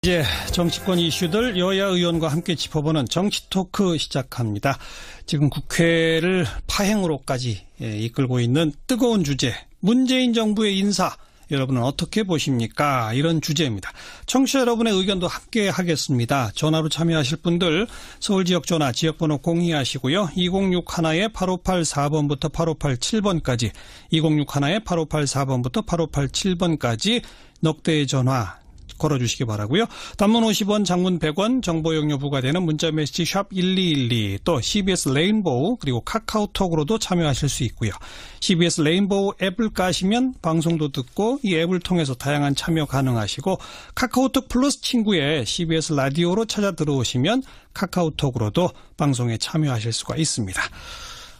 이제 정치권 이슈들 여야 의원과 함께 짚어보는 정치 토크 시작합니다. 지금 국회를 파행으로까지 이끌고 있는 뜨거운 주제, 문재인 정부의 인사, 여러분은 어떻게 보십니까? 이런 주제입니다. 청취자 여러분의 의견도 함께 하겠습니다. 전화로 참여하실 분들 서울 지역 전화 지역번호 공유하시고요. 2061-8584번부터 8587번까지 2061-8584번부터 8587번까지 넉대의 전화 걸어주시기 바라고요. 단문 50원, 장문 100원, 정보 용료 부과되는 문자메시지 샵 1212, 또 CBS 레인보우 그리고 카카오톡으로도 참여하실 수 있고요. CBS 레인보우 앱을 까시면 방송도 듣고 이 앱을 통해서 다양한 참여 가능하시고 카카오톡 플러스 친구에 CBS 라디오로 찾아 들어오시면 카카오톡으로도 방송에 참여하실 수가 있습니다.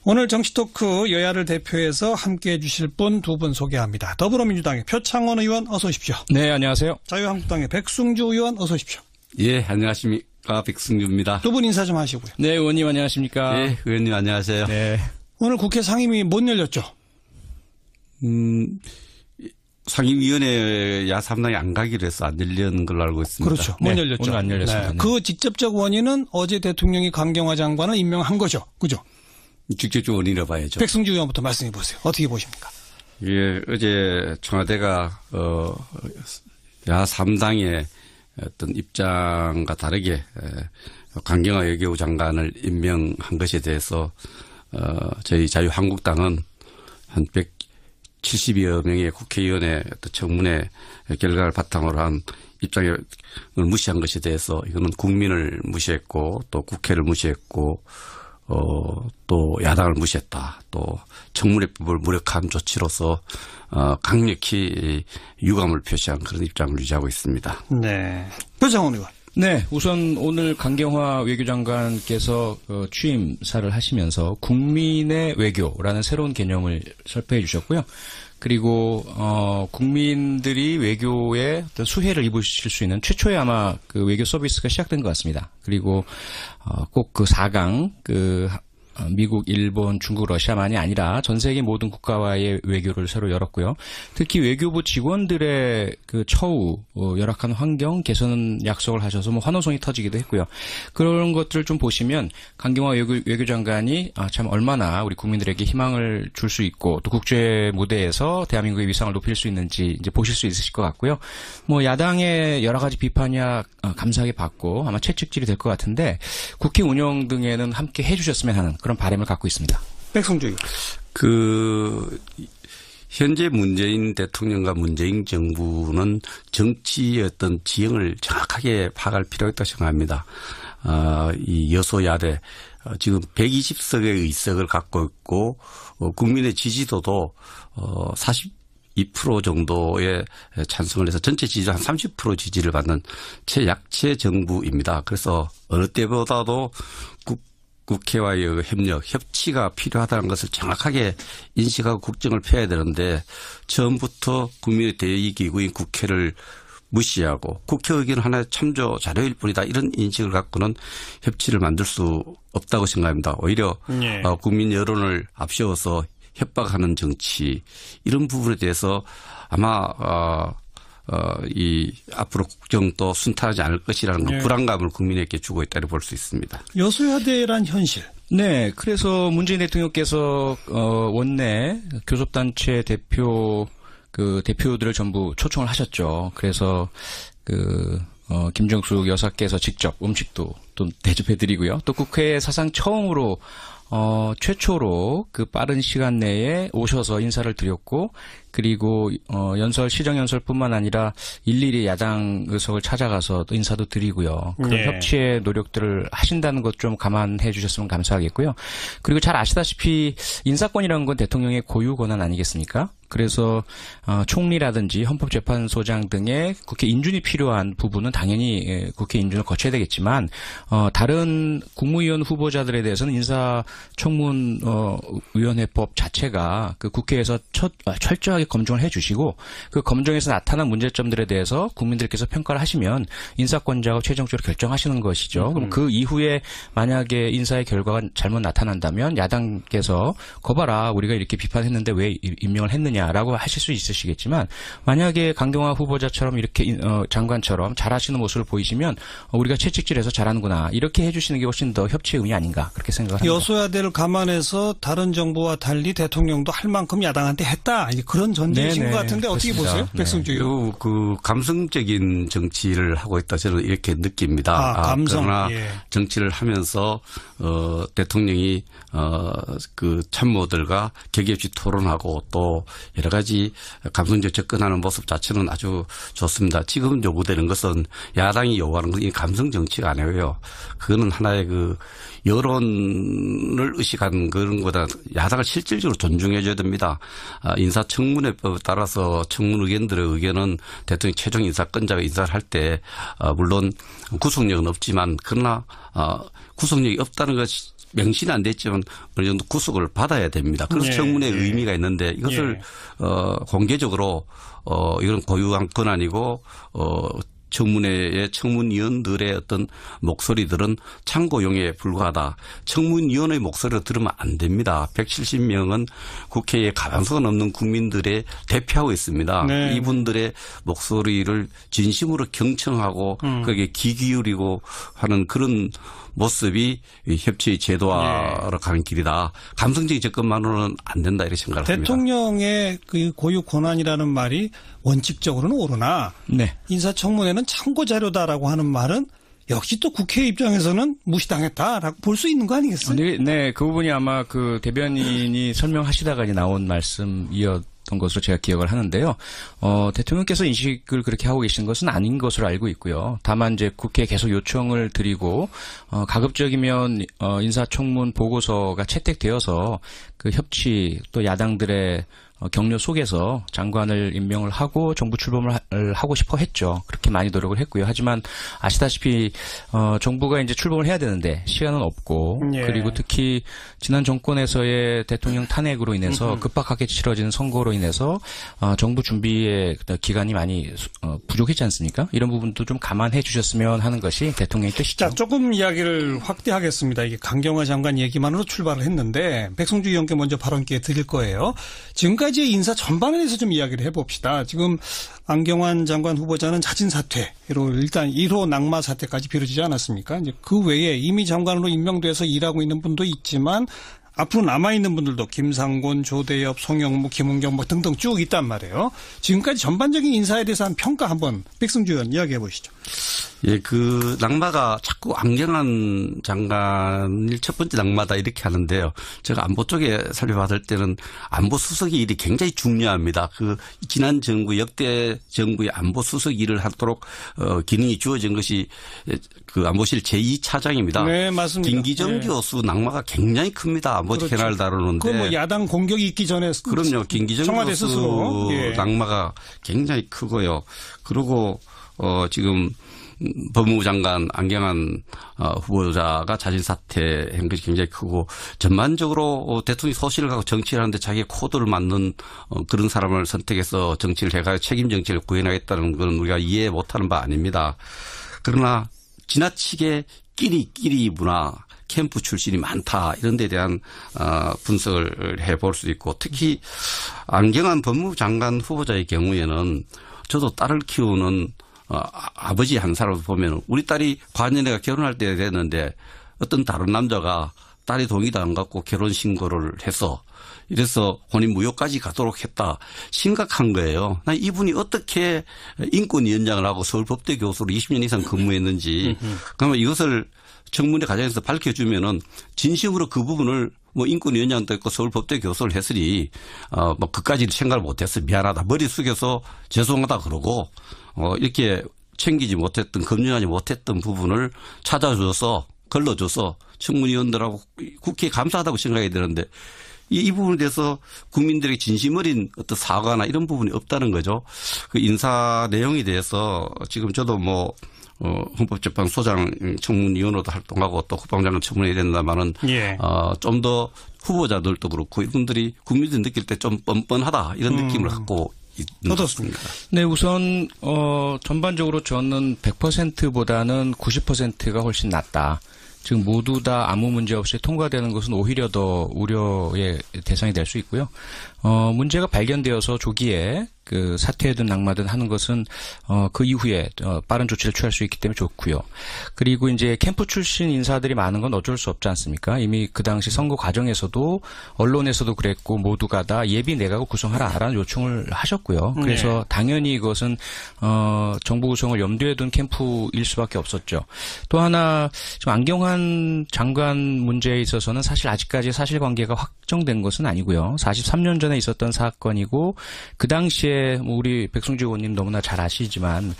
오늘 정치토크 여야를 대표해서 함께해 주실 분 두 분 소개합니다. 더불어민주당의 표창원 의원 어서 오십시오. 네, 안녕하세요. 자유한국당의 백승주 의원 어서 오십시오. 예, 안녕하십니까. 백승주입니다. 두 분 인사 좀 하시고요. 네, 의원님 안녕하십니까. 예, 의원님 안녕하세요. 네. 오늘 국회 상임위 못 열렸죠? 상임위원회 야3당이 안 가기로 해서 안 열린 걸로 알고 있습니다. 그렇죠. 못 네, 열렸죠. 오늘 안 열렸습니다. 네. 그 직접적 원인은 어제 대통령이 강경화 장관을 임명한 거죠. 그죠? 직접적 원인이라 봐야죠. 백승주 의원부터 말씀해 보세요. 어떻게 보십니까? 예, 어제 청와대가 야3당의 어떤 입장과 다르게 강경화 외교부 장관을 임명한 것에 대해서 저희 자유한국당은 한 170여 명의 국회의원의 어떤 청문회 결과를 바탕으로 한 입장을 무시한 것에 대해서 이거는 국민을 무시했고 또 국회를 무시했고 또 야당을 무시했다. 또 청문회법을 무력한 조치로서 강력히 유감을 표시한 그런 입장을 유지하고 있습니다. 네. 표창원 의원. 네, 우선 오늘 강경화 외교장관께서 취임사를 하시면서 국민의 외교라는 새로운 개념을 설파해 주셨고요. 그리고 국민들이 외교에 어떤 수혜를 입으실 수 있는 최초의 아마 그 외교 서비스가 시작된 것 같습니다. 그리고 꼭 그 4강 미국, 일본, 중국, 러시아만이 아니라 전 세계 모든 국가와의 외교를 새로 열었고요. 특히 외교부 직원들의 그 처우, 열악한 환경 개선 약속을 하셔서 뭐 환호성이 터지기도 했고요. 그런 것들을 좀 보시면 강경화 외교장관이 참 얼마나 우리 국민들에게 희망을 줄 수 있고 또 국제 무대에서 대한민국의 위상을 높일 수 있는지 이제 보실 수 있으실 것 같고요. 뭐 야당의 여러 가지 비판이야 감사하게 받고 아마 채찍질이 될 것 같은데 국회 운영 등에는 함께 해주셨으면 하는 그런 바람을 갖고 있습니다. 백승주 의원. 현재 문재인 대통령과 문재인 정부는 정치의 어떤 지형을 정확하게 파악할 필요가 있다고 생각합니다. 이 여소야대 지금 120석의 의석을 갖고 있고 국민의 지지도도 42% 정도의 찬성을 해서 전체 지지도 한 30% 지지를 받는 최약체 정부입니다. 그래서 어느 때보다도 국회와의 협력, 협치가 필요하다는 것을 정확하게 인식하고 국정을 펴야 되는데 처음부터 국민의 대의기구인 국회를 무시하고 국회 의견 하나의 참조 자료일 뿐이다. 이런 인식을 갖고는 협치를 만들 수 없다고 생각합니다. 오히려 네. 국민 여론을 앞세워서 협박하는 정치 이런 부분에 대해서 아마 이 앞으로 국정도 순탄하지 않을 것이라는 네. 불안감을 국민에게 주고 있다고 볼 수 있습니다. 여소야대란 현실. 네, 그래서 문재인 대통령께서 원내 교섭단체 대표들을 전부 초청을 하셨죠. 그래서 김정숙 여사께서 직접 음식도 또 대접해드리고요. 또 국회 사상 처음으로 최초로 그 빠른 시간 내에 오셔서 인사를 드렸고, 그리고 시정연설뿐만 아니라 일일이 야당 의석을 찾아가서 또 인사도 드리고요. 그런 네. 협치의 노력들을 하신다는 것 좀 감안해 주셨으면 감사하겠고요. 그리고 잘 아시다시피 인사권이라는 건 대통령의 고유 권한 아니겠습니까? 그래서 총리라든지 헌법재판소장 등의 국회 인준이 필요한 부분은 당연히 국회 인준을 거쳐야 되겠지만 다른 국무위원 후보자들에 대해서는 인사청문위원회법 자체가 그 국회에서 철저하게 검증을 해주시고 그 검증에서 나타난 문제점들에 대해서 국민들께서 평가를 하시면 인사권자가 최종적으로 결정하시는 것이죠. 그럼 그 이후에 만약에 인사의 결과가 잘못 나타난다면 야당께서 거봐라 우리가 이렇게 비판했는데 왜 임명을 했느냐 있느냐라고 하실 수 있으시겠지만 만약에 강경화 후보자처럼 이렇게 장관처럼 잘하시는 모습을 보이시면 우리가 채찍질해서 잘하는구나 이렇게 해주시는 게 훨씬 더 협치의 의미 아닌가 그렇게 생각을 합니다. 여소야대를 감안해서 다른 정부와 달리 대통령도 할 만큼 야당한테 했다 그런 전제이신 것 같은데 어떻게 그렇습니다. 보세요? 백승주 의원. 그 감성적인 정치를 하고 있다 저는 이렇게 느낍니다. 감성. 그러나 예. 정치를 하면서 대통령이 그 참모들과 격의 없이 토론하고 또 여러 가지 감성적 접근하는 모습 자체는 아주 좋습니다. 지금 요구되는 것은 야당이 요구하는 것은 감성 정치가 아니고요. 그거는 하나의 그 여론을 의식한 그런 거다. 야당을 실질적으로 존중해 줘야 됩니다. 인사청문회법에 따라서 청문 의견들의 의견은 대통령 최종 인사권자가 인사를 할 때 물론 구속력은 없지만 그러나 구속력이 없다는 것이 명시는 안 됐지만 어느 정도 구속을 받아야 됩니다. 그래서 청문회의 의미가 있는데 이것을 공개적으로 이건 고유한 권한이고 청문회의 청문위원들의 어떤 목소리들은 참고용에 불과하다. 청문위원의 목소리를 들으면 안 됩니다. 170명은 국회에 가망성 없는 국민들의 대표하고 있습니다. 네. 이분들의 목소리를 진심으로 경청하고 거기에 귀 기울이고 하는 그런 모습이 협치의 제도화로 가는 길이다. 감성적인 접근만으로는 안 된다 이렇게 생각을 합니다. 대통령의 그 고유 권한이라는 말이 원칙적으로는 옳으나 인사청문회는 참고 자료다라고 하는 말은 역시 또 국회 입장에서는 무시당했다라고 볼 수 있는 거 아니겠어요? 네, 그 부분이 아마 그 대변인이 설명하시다가 나온 말씀이었던 것으로 제가 기억을 하는데요. 대통령께서 인식을 그렇게 하고 계신 것은 아닌 것으로 알고 있고요. 다만 이제 국회에 계속 요청을 드리고 가급적이면 인사청문 보고서가 채택되어서 그 협치 또 야당들의 격려 속에서 장관을 임명을 하고 정부 출범을 하고 싶어 했죠. 그렇게 많이 노력을 했고요. 하지만 아시다시피 정부가 이제 출범을 해야 되는데 시간은 없고 그리고 특히 지난 정권에서의 대통령 탄핵으로 인해서 급박하게 치러지는 선거로 인해서 정부 준비의 기간이 많이 부족했지 않습니까? 이런 부분도 좀 감안해 주셨으면 하는 것이 대통령의 뜻이죠. 자, 조금 이야기를 확대하겠습니다. 이게 강경화 장관 얘기만으로 출발을 했는데 백승주 의원께 먼저 발언 기회 드릴 거예요. 지금까지의 인사 전반에 대해서 좀 이야기를 해봅시다. 지금 안경환 장관 후보자는 자진 사퇴로 일단 1호 낙마 사태까지 비춰지지 않았습니까? 이제 그 외에 이미 장관으로 임명돼서 일하고 있는 분도 있지만 앞으로 남아있는 분들도 김상곤, 조대엽, 송영무, 김은경 뭐 등등 쭉 있단 말이에요. 지금까지 전반적인 인사에 대해서 한 평가 한번 백승주 의원 이야기해 보시죠. 예, 그 낙마가 자꾸 안경환 장관일 첫 번째 낙마다 이렇게 하는데요. 제가 안보 쪽에 살펴봤을 때는 안보 수석이 일이 굉장히 중요합니다. 그 지난 정부 역대 정부의 안보 수석 일을 하도록 기능이 주어진 것이 그 안보실 제2차장입니다. 네, 맞습니다. 김기정 교수 낙마가 굉장히 큽니다. 안보 캐널 다루는데. 그 뭐 야당 공격이 있기 전에 그럼요. 김기정 교수 스스로. 낙마가 굉장히 크고요. 그리고 지금 법무부 장관 안경환 후보자가 자진 사퇴한 것이 굉장히 크고 전반적으로 대통령이 소신을 갖고 정치를 하는데 자기의 코드를 맞는 그런 사람을 선택해서 정치를 해가 책임 정치를 구현하겠다는 건 우리가 이해 못하는 바 아닙니다. 그러나 지나치게 끼리 문화 캠프 출신이 많다 이런 데 대한 분석을 해볼 수 있고 특히 안경환 법무부 장관 후보자의 경우에는 저도 딸을 키우는 아버지 한 사람을 보면 우리 딸이 과년에가 결혼할 때 됐는데 어떤 다른 남자가 딸이 동의도 안 갖고 결혼 신고를 해서 이래서 혼인 무효까지 가도록 했다. 심각한 거예요. 나 이분이 어떻게 인권위원장을 하고 서울법대 교수로 20년 이상 근무했는지 그러면 이것을 청문회 과정에서 밝혀주면은 진심으로 그 부분을 뭐 인권위원장도 있고 서울법대 교수를 했으니 뭐 그까지 생각을 못했어 미안하다 머리 숙여서 죄송하다 그러고 이렇게 챙기지 못했던 검증하지 못했던 부분을 찾아줘서 걸러줘서 청문위원들하고 국회에 감사하다고 생각해야 되는데 이 부분에 대해서 국민들에게 진심 어린 어떤 사과나 이런 부분이 없다는 거죠. 그 인사 내용에 대해서 지금 저도 뭐 헌법재판소장 청문위원으로도 활동하고 또 국방장관 청문회에 된다마는 좀 더 후보자들도 그렇고 이분들이 국민들이 느낄 때 좀 뻔뻔하다 이런 느낌을 갖고 있는 것 같습니다. 네, 우선 전반적으로 저는 100%보다는 90%가 훨씬 낫다. 즉 모두 다 아무 문제 없이 통과되는 것은 오히려 더 우려의 대상이 될 수 있고요. 문제가 발견되어서 조기에 그 사퇴든 낙마든 하는 것은 그 이후에 빠른 조치를 취할 수 있기 때문에 좋고요. 그리고 이제 캠프 출신 인사들이 많은 건 어쩔 수 없지 않습니까? 이미 그 당시 선거 과정에서도 언론에서도 그랬고 모두가 다 예비 내각을 구성하라라는 요청을 하셨고요. 그래서 당연히 이것은 정부 구성을 염두에 둔 캠프일 수밖에 없었죠. 또 하나 지금 안경환 장관 문제에 있어서는 사실 아직까지 사실관계가 확정된 것은 아니고요. 43년 전에 있었던 사건이고 그 당시에 우리 백승주 의원님 너무나 잘 아시지만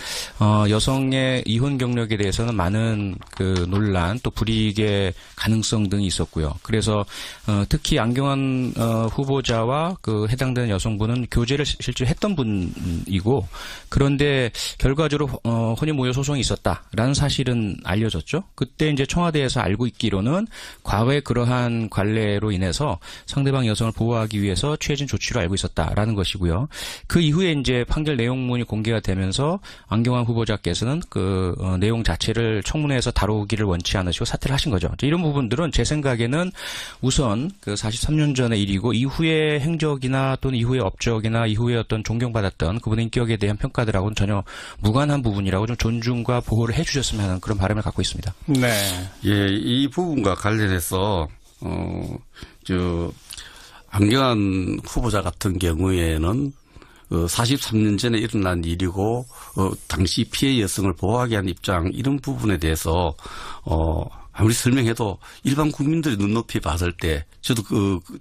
여성의 이혼 경력에 대해서는 많은 그 논란 또 불이익의 가능성 등이 있었고요. 그래서 특히 안경환 후보자와 그 해당되는 여성분은 교제를 실제로 했던 분이고 그런데 결과적으로 혼인모여 소송이 있었다라는 사실은 알려졌죠. 그때 이제 청와대에서 알고 있기로는 과거에 그러한 관례로 인해서 상대방 여성을 보호하기 위해서 취해진 조치로 알고 있었다라는 것이고요. 그 이후에 이제 판결 내용문이 공개가 되면서 안경환 후보자께서는 그 내용 자체를 청문회에서 다루기를 원치 않으시고 사퇴를 하신 거죠. 이런 부분들은 제 생각에는 우선 그 43년 전의 일이고 이후의 행적이나 또는 이후의 업적이나 이후에 어떤 존경받았던 그분의 인격에 대한 평가들하고는 전혀 무관한 부분이라고 좀 존중과 보호를 해주셨으면 하는 그런 바람을 갖고 있습니다. 네. 예, 이 부분과 관련해서 안경환 후보자 같은 경우에는 43년 전에 일어난 일이고 당시 피해 여성을 보호하기 위한 입장 이런 부분에 대해서 아무리 설명해도 일반 국민들이 눈높이 봤을 때 저도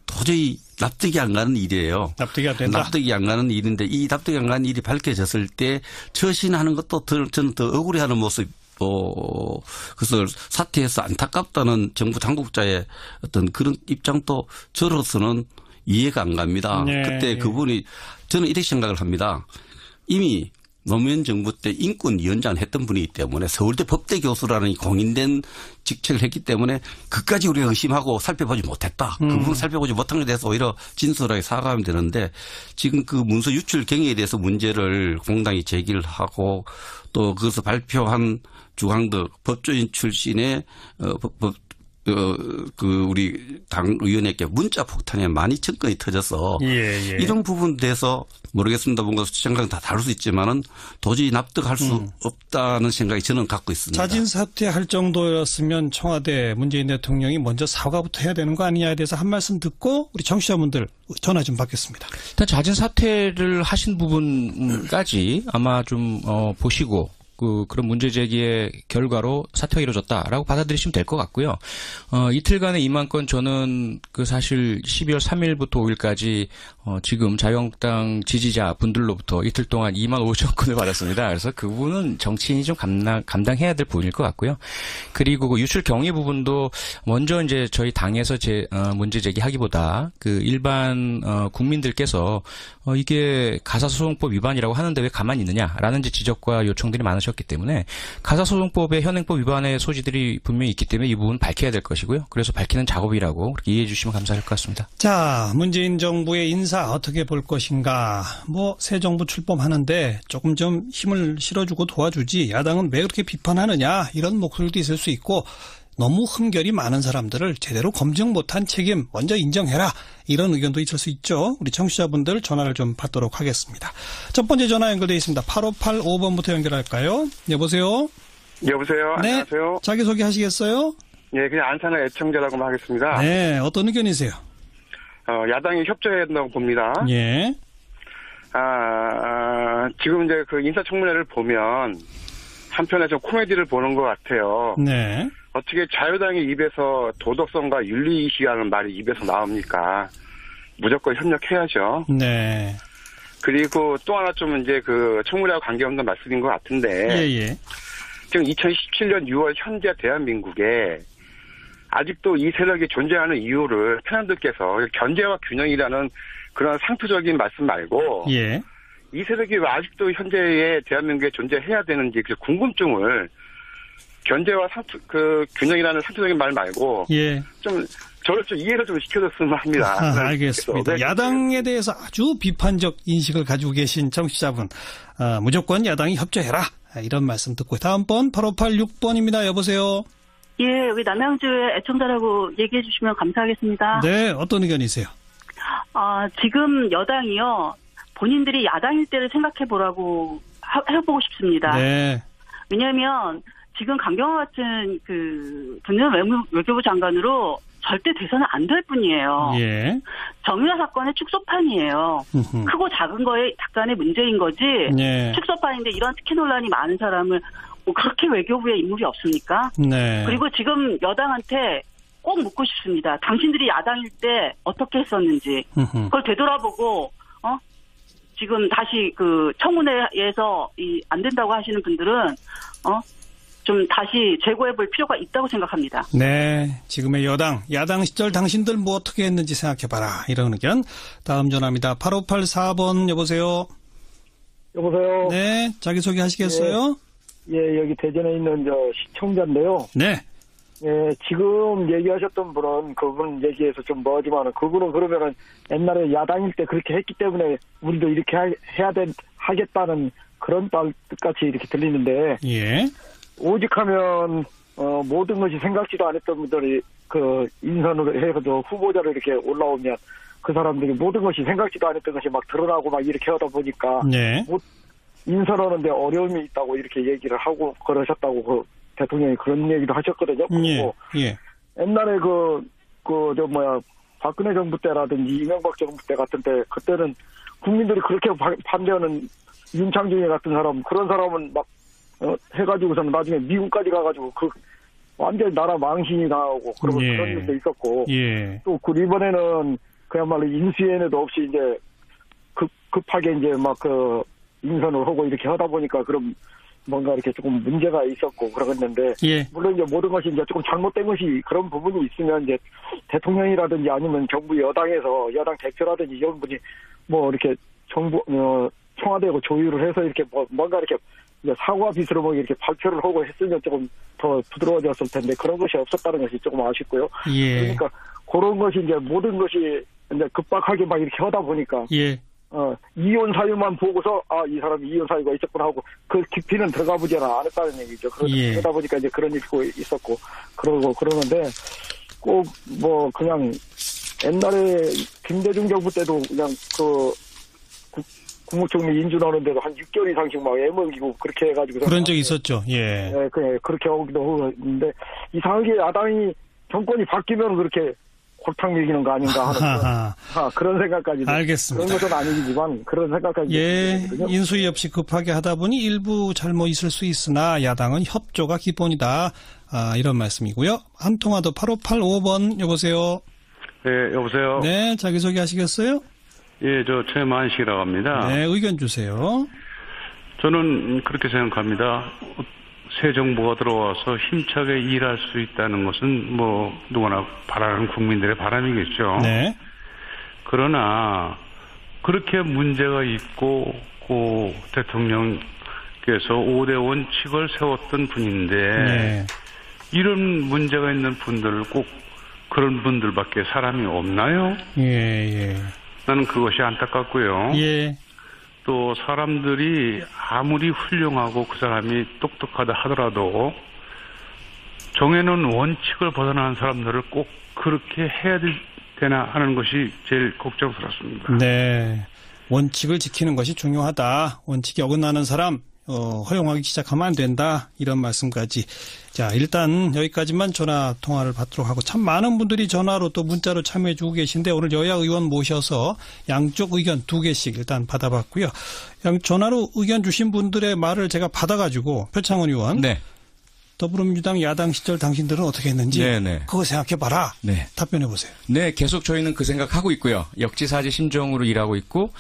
도저히 납득이 안 가는 일이에요. 납득이 안 된다. 납득이 안 가는 일인데 이 납득이 안 가는 일이 밝혀졌을 때 처신하는 것도 저는 더 억울해하는 모습. 그래서 사퇴해서 안타깝다는 정부 당국자의 어떤 그런 입장도 저로서는 이해가 안 갑니다. 네. 그때 그분이 저는 이렇게 생각을 합니다. 이미 노무현 정부 때 인권위원장을 했던 분이기 때문에 서울대 법대 교수라는 공인된 직책을 했기 때문에 그까지 우리가 의심하고 살펴보지 못했다. 그 부분 살펴보지 못한 것에 대해서 오히려 진솔하게 사과하면 되는데 지금 그 문서 유출 경위에 대해서 문제를 공당이 제기를 하고 또 그것을 발표한 주광덕 법조인 출신의 우리 당 의원에게 문자 폭탄이 많이 접근이 터져서 이런 부분에 대해서 모르겠습니다. 뭔가 생각은 다 다를 수 있지만은 도저히 납득할 수 없다는 생각이 저는 갖고 있습니다. 자진 사퇴할 정도였으면 청와대 문재인 대통령이 먼저 사과부터 해야 되는 거 아니냐에 대해서 한 말씀 듣고 우리 청취자분들 전화 좀 받겠습니다. 일단 자진 사퇴를 하신 부분까지 아마 좀 보시고 그런 문제 제기의 결과로 사퇴가 이루어졌다라고 받아들이시면 될 것 같고요. 이틀간의 2만 건 저는 사실 12월 3일부터 5일까지 지금 자유한국당 지지자 분들로부터 이틀 동안 2만 5천 건을 받았습니다. 그래서 그 부분은 정치인이 좀 감당해야 될 부분일 것 같고요. 그리고 그 유출 경위 부분도 먼저 이제 저희 당에서 문제 제기하기보다 그 일반 국민들께서 이게 가사소송법 위반이라고 하는데 왜 가만히 있느냐라는 지적과 요청들이 많으셨기 때문에 가사소송법의 현행법 위반의 소지들이 분명히 있기 때문에 이 부분 밝혀야 될 것이고요. 그래서 밝히는 작업이라고 그렇게 이해해 주시면 감사할 것 같습니다. 자, 문재인 정부의 인사 어떻게 볼 것인가. 새 정부 출범하는데 조금 좀 힘을 실어주고 도와주지 야당은 왜 그렇게 비판하느냐 이런 목소리도 있을 수 있고 너무 흠결이 많은 사람들을 제대로 검증 못한 책임 먼저 인정해라. 이런 의견도 있을 수 있죠. 우리 청취자분들 전화를 좀 받도록 하겠습니다. 첫 번째 전화 연결되어 있습니다. 8585번부터 연결할까요? 여보세요? 여보세요? 네. 안녕하세요? 자기소개 하시겠어요? 예, 그냥 안산의 애청자라고 하겠습니다. 네. 어떤 의견이세요? 야당이 협조해야 된다고 봅니다. 예. 지금 이제 그 인사청문회를 보면 한편에 좀 코미디를 보는 것 같아요. 네. 어떻게 자유당의 입에서 도덕성과 윤리의식이라는 말이 입에서 나옵니까? 무조건 협력해야죠. 네. 그리고 또 하나 좀 이제 그 청문회와 관계없는 말씀인 것 같은데. 예. 지금 2017년 6월 현재 대한민국에 아직도 이 세력이 존재하는 이유를 패널들께서 견제와 균형이라는 그런 상투적인 말씀 말고. 예. 이 세력이 왜 아직도 현재의 대한민국에 존재해야 되는지 그 궁금증을 견제와 균형이라는 상투적인 말 말고 예. 저를 좀 이해를 좀 시켜줬으면 합니다. 알겠습니다. 야당에 대해서 아주 비판적 인식을 가지고 계신 청취자분 무조건 야당이 협조해라 이런 말씀 듣고 다음 번 8586번입니다. 여보세요. 예, 여기 남양주의 애청자라고 얘기해 주시면 감사하겠습니다. 네, 어떤 의견이세요? 지금 여당이요, 본인들이 야당일 때를 생각해 보라고 해보고 싶습니다. 네. 왜냐하면 지금 강경화 같은 분은 외교부 장관으로 절대 돼서는 안 될 분이에요. 예. 정유라 사건의 축소판이에요. 크고 작은 거에 약간의 문제인 거지. 예. 축소판인데 이런 특혜 논란이 많은 사람을 그렇게 외교부에 인물이 없습니까? 네. 그리고 지금 여당한테 꼭 묻고 싶습니다. 당신들이 야당일 때 어떻게 했었는지 그걸 되돌아보고 지금 다시 청문회에서 안 된다고 하시는 분들은 좀 다시 재고해볼 필요가 있다고 생각합니다. 네, 지금의 야당 시절 당신들 뭐 어떻게 했는지 생각해봐라. 이런 의견. 다음 전화입니다. 8584번 여보세요. 여보세요. 네, 자기소개 하시겠어요? 예, 여기 대전에 있는 시청자인데요. 네. 예, 지금 얘기하셨던 분은 그분 얘기해서 좀 뭐지만은 그분은 그러면은 옛날에 야당일 때 그렇게 했기 때문에 우리도 이렇게 하겠다는 그런 뜻같이 이렇게 들리는데. 예. 오직하면 모든 것이 생각지도 않았던 분들이 인선으로 해서 후보자로 이렇게 올라오면 그 사람들이 모든 것이 생각지도 않았던 것이 막 드러나고 막 이렇게 하다 보니까 네. 인선하는데 어려움이 있다고 이렇게 얘기를 하고 그러셨다고 대통령이 그런 얘기도 하셨거든요. 예. 예. 옛날에 박근혜 정부 때라든지 이명박 정부 때 같은 때 그때는 국민들이 그렇게 반대하는 윤창중이 같은 사람 그런 사람은 막 해가지고서는 나중에 미국까지 가가지고 완전히 나라 망신이 나오고 그런 일도 있었고. 예. 또 이번에는 그야말로 인수위원회도 없이 이제 급하게 이제 인선을 하고 이렇게 하다 보니까 그럼 뭔가 이렇게 조금 문제가 있었고 그러겠는데. 예. 물론 이제 모든 것이 이제 조금 잘못된 것이 그런 부분이 있으면 이제 대통령이라든지 아니면 정부 여당에서 여당 대표라든지 이런 분이 이렇게 정부, 청와대하고 조율을 해서 이렇게 뭔가 이렇게 사과 빚으로 이렇게 발표를 하고 했으면 조금 더 부드러워졌을 텐데 그런 것이 없었다는 것이 조금 아쉽고요. 예. 그러니까 그런 것이 이제 모든 것이 이제 급박하게 막 이렇게 하다 보니까 예. 이혼 사유만 보고서 이 사람이 이혼 사유가 있었구나 하고 그 깊이는 들어가 보지 않았다는 얘기죠. 그러다 보니까 이제 그런 일이 있었고 그러는데 꼭 그냥 옛날에 김대중 정부 때도 그냥 국무총리 인준하는데도 한 6개월 이상씩 막 애먹이고 그렇게 해가지고 그런 적이 있었죠. 예. 네, 그렇게 하기도 하는데 이상하게 야당이 정권이 바뀌면 그렇게 골탕 먹이는 거 아닌가 하는 그런 생각까지. 알겠습니다. 그런 것은 아니지만 그런 생각까지. 예. 인수위 없이 급하게 하다 보니 일부 잘못 있을 수 있으나 야당은 협조가 기본이다. 이런 말씀이고요. 한 통화 더 8585번 여보세요. 네, 여보세요. 네, 자기소개 하시겠어요? 예, 저 최만식이라고 합니다. 네, 의견 주세요. 저는 그렇게 생각합니다. 새 정부가 들어와서 힘차게 일할 수 있다는 것은 누구나 바라는 국민들의 바람이겠죠. 네. 그러나 그렇게 문제가 있고 대통령께서 5대 원칙을 세웠던 분인데 네. 이런 문제가 있는 분들 꼭 그런 분들밖에 사람이 없나요? 예. 나는 그것이 안타깝고요. 예. 또 사람들이 아무리 훌륭하고 그 사람이 똑똑하다 하더라도 정해놓은 원칙을 벗어나는 사람들을 꼭 그렇게 해야 되나 하는 것이 제일 걱정스럽습니다. 네. 원칙을 지키는 것이 중요하다. 원칙이 어긋나는 사람 허용하기 시작하면 안 된다. 이런 말씀까지. 자, 일단 여기까지만 전화 통화를 받도록 하고 참 많은 분들이 전화로 또 문자로 참여해 주고 계신데 오늘 여야 의원 모셔서 양쪽 의견 2개씩 일단 받아봤고요. 전화로 의견 주신 분들의 말을 제가 받아가지고 표창원 의원. 네. 더불어민주당 야당 시절 당신들은 어떻게 했는지 그거 생각해봐라. 네. 답변해보세요. 네, 계속 저희는 그 생각하고 있고요. 역지사지 심정으로 일하고 있고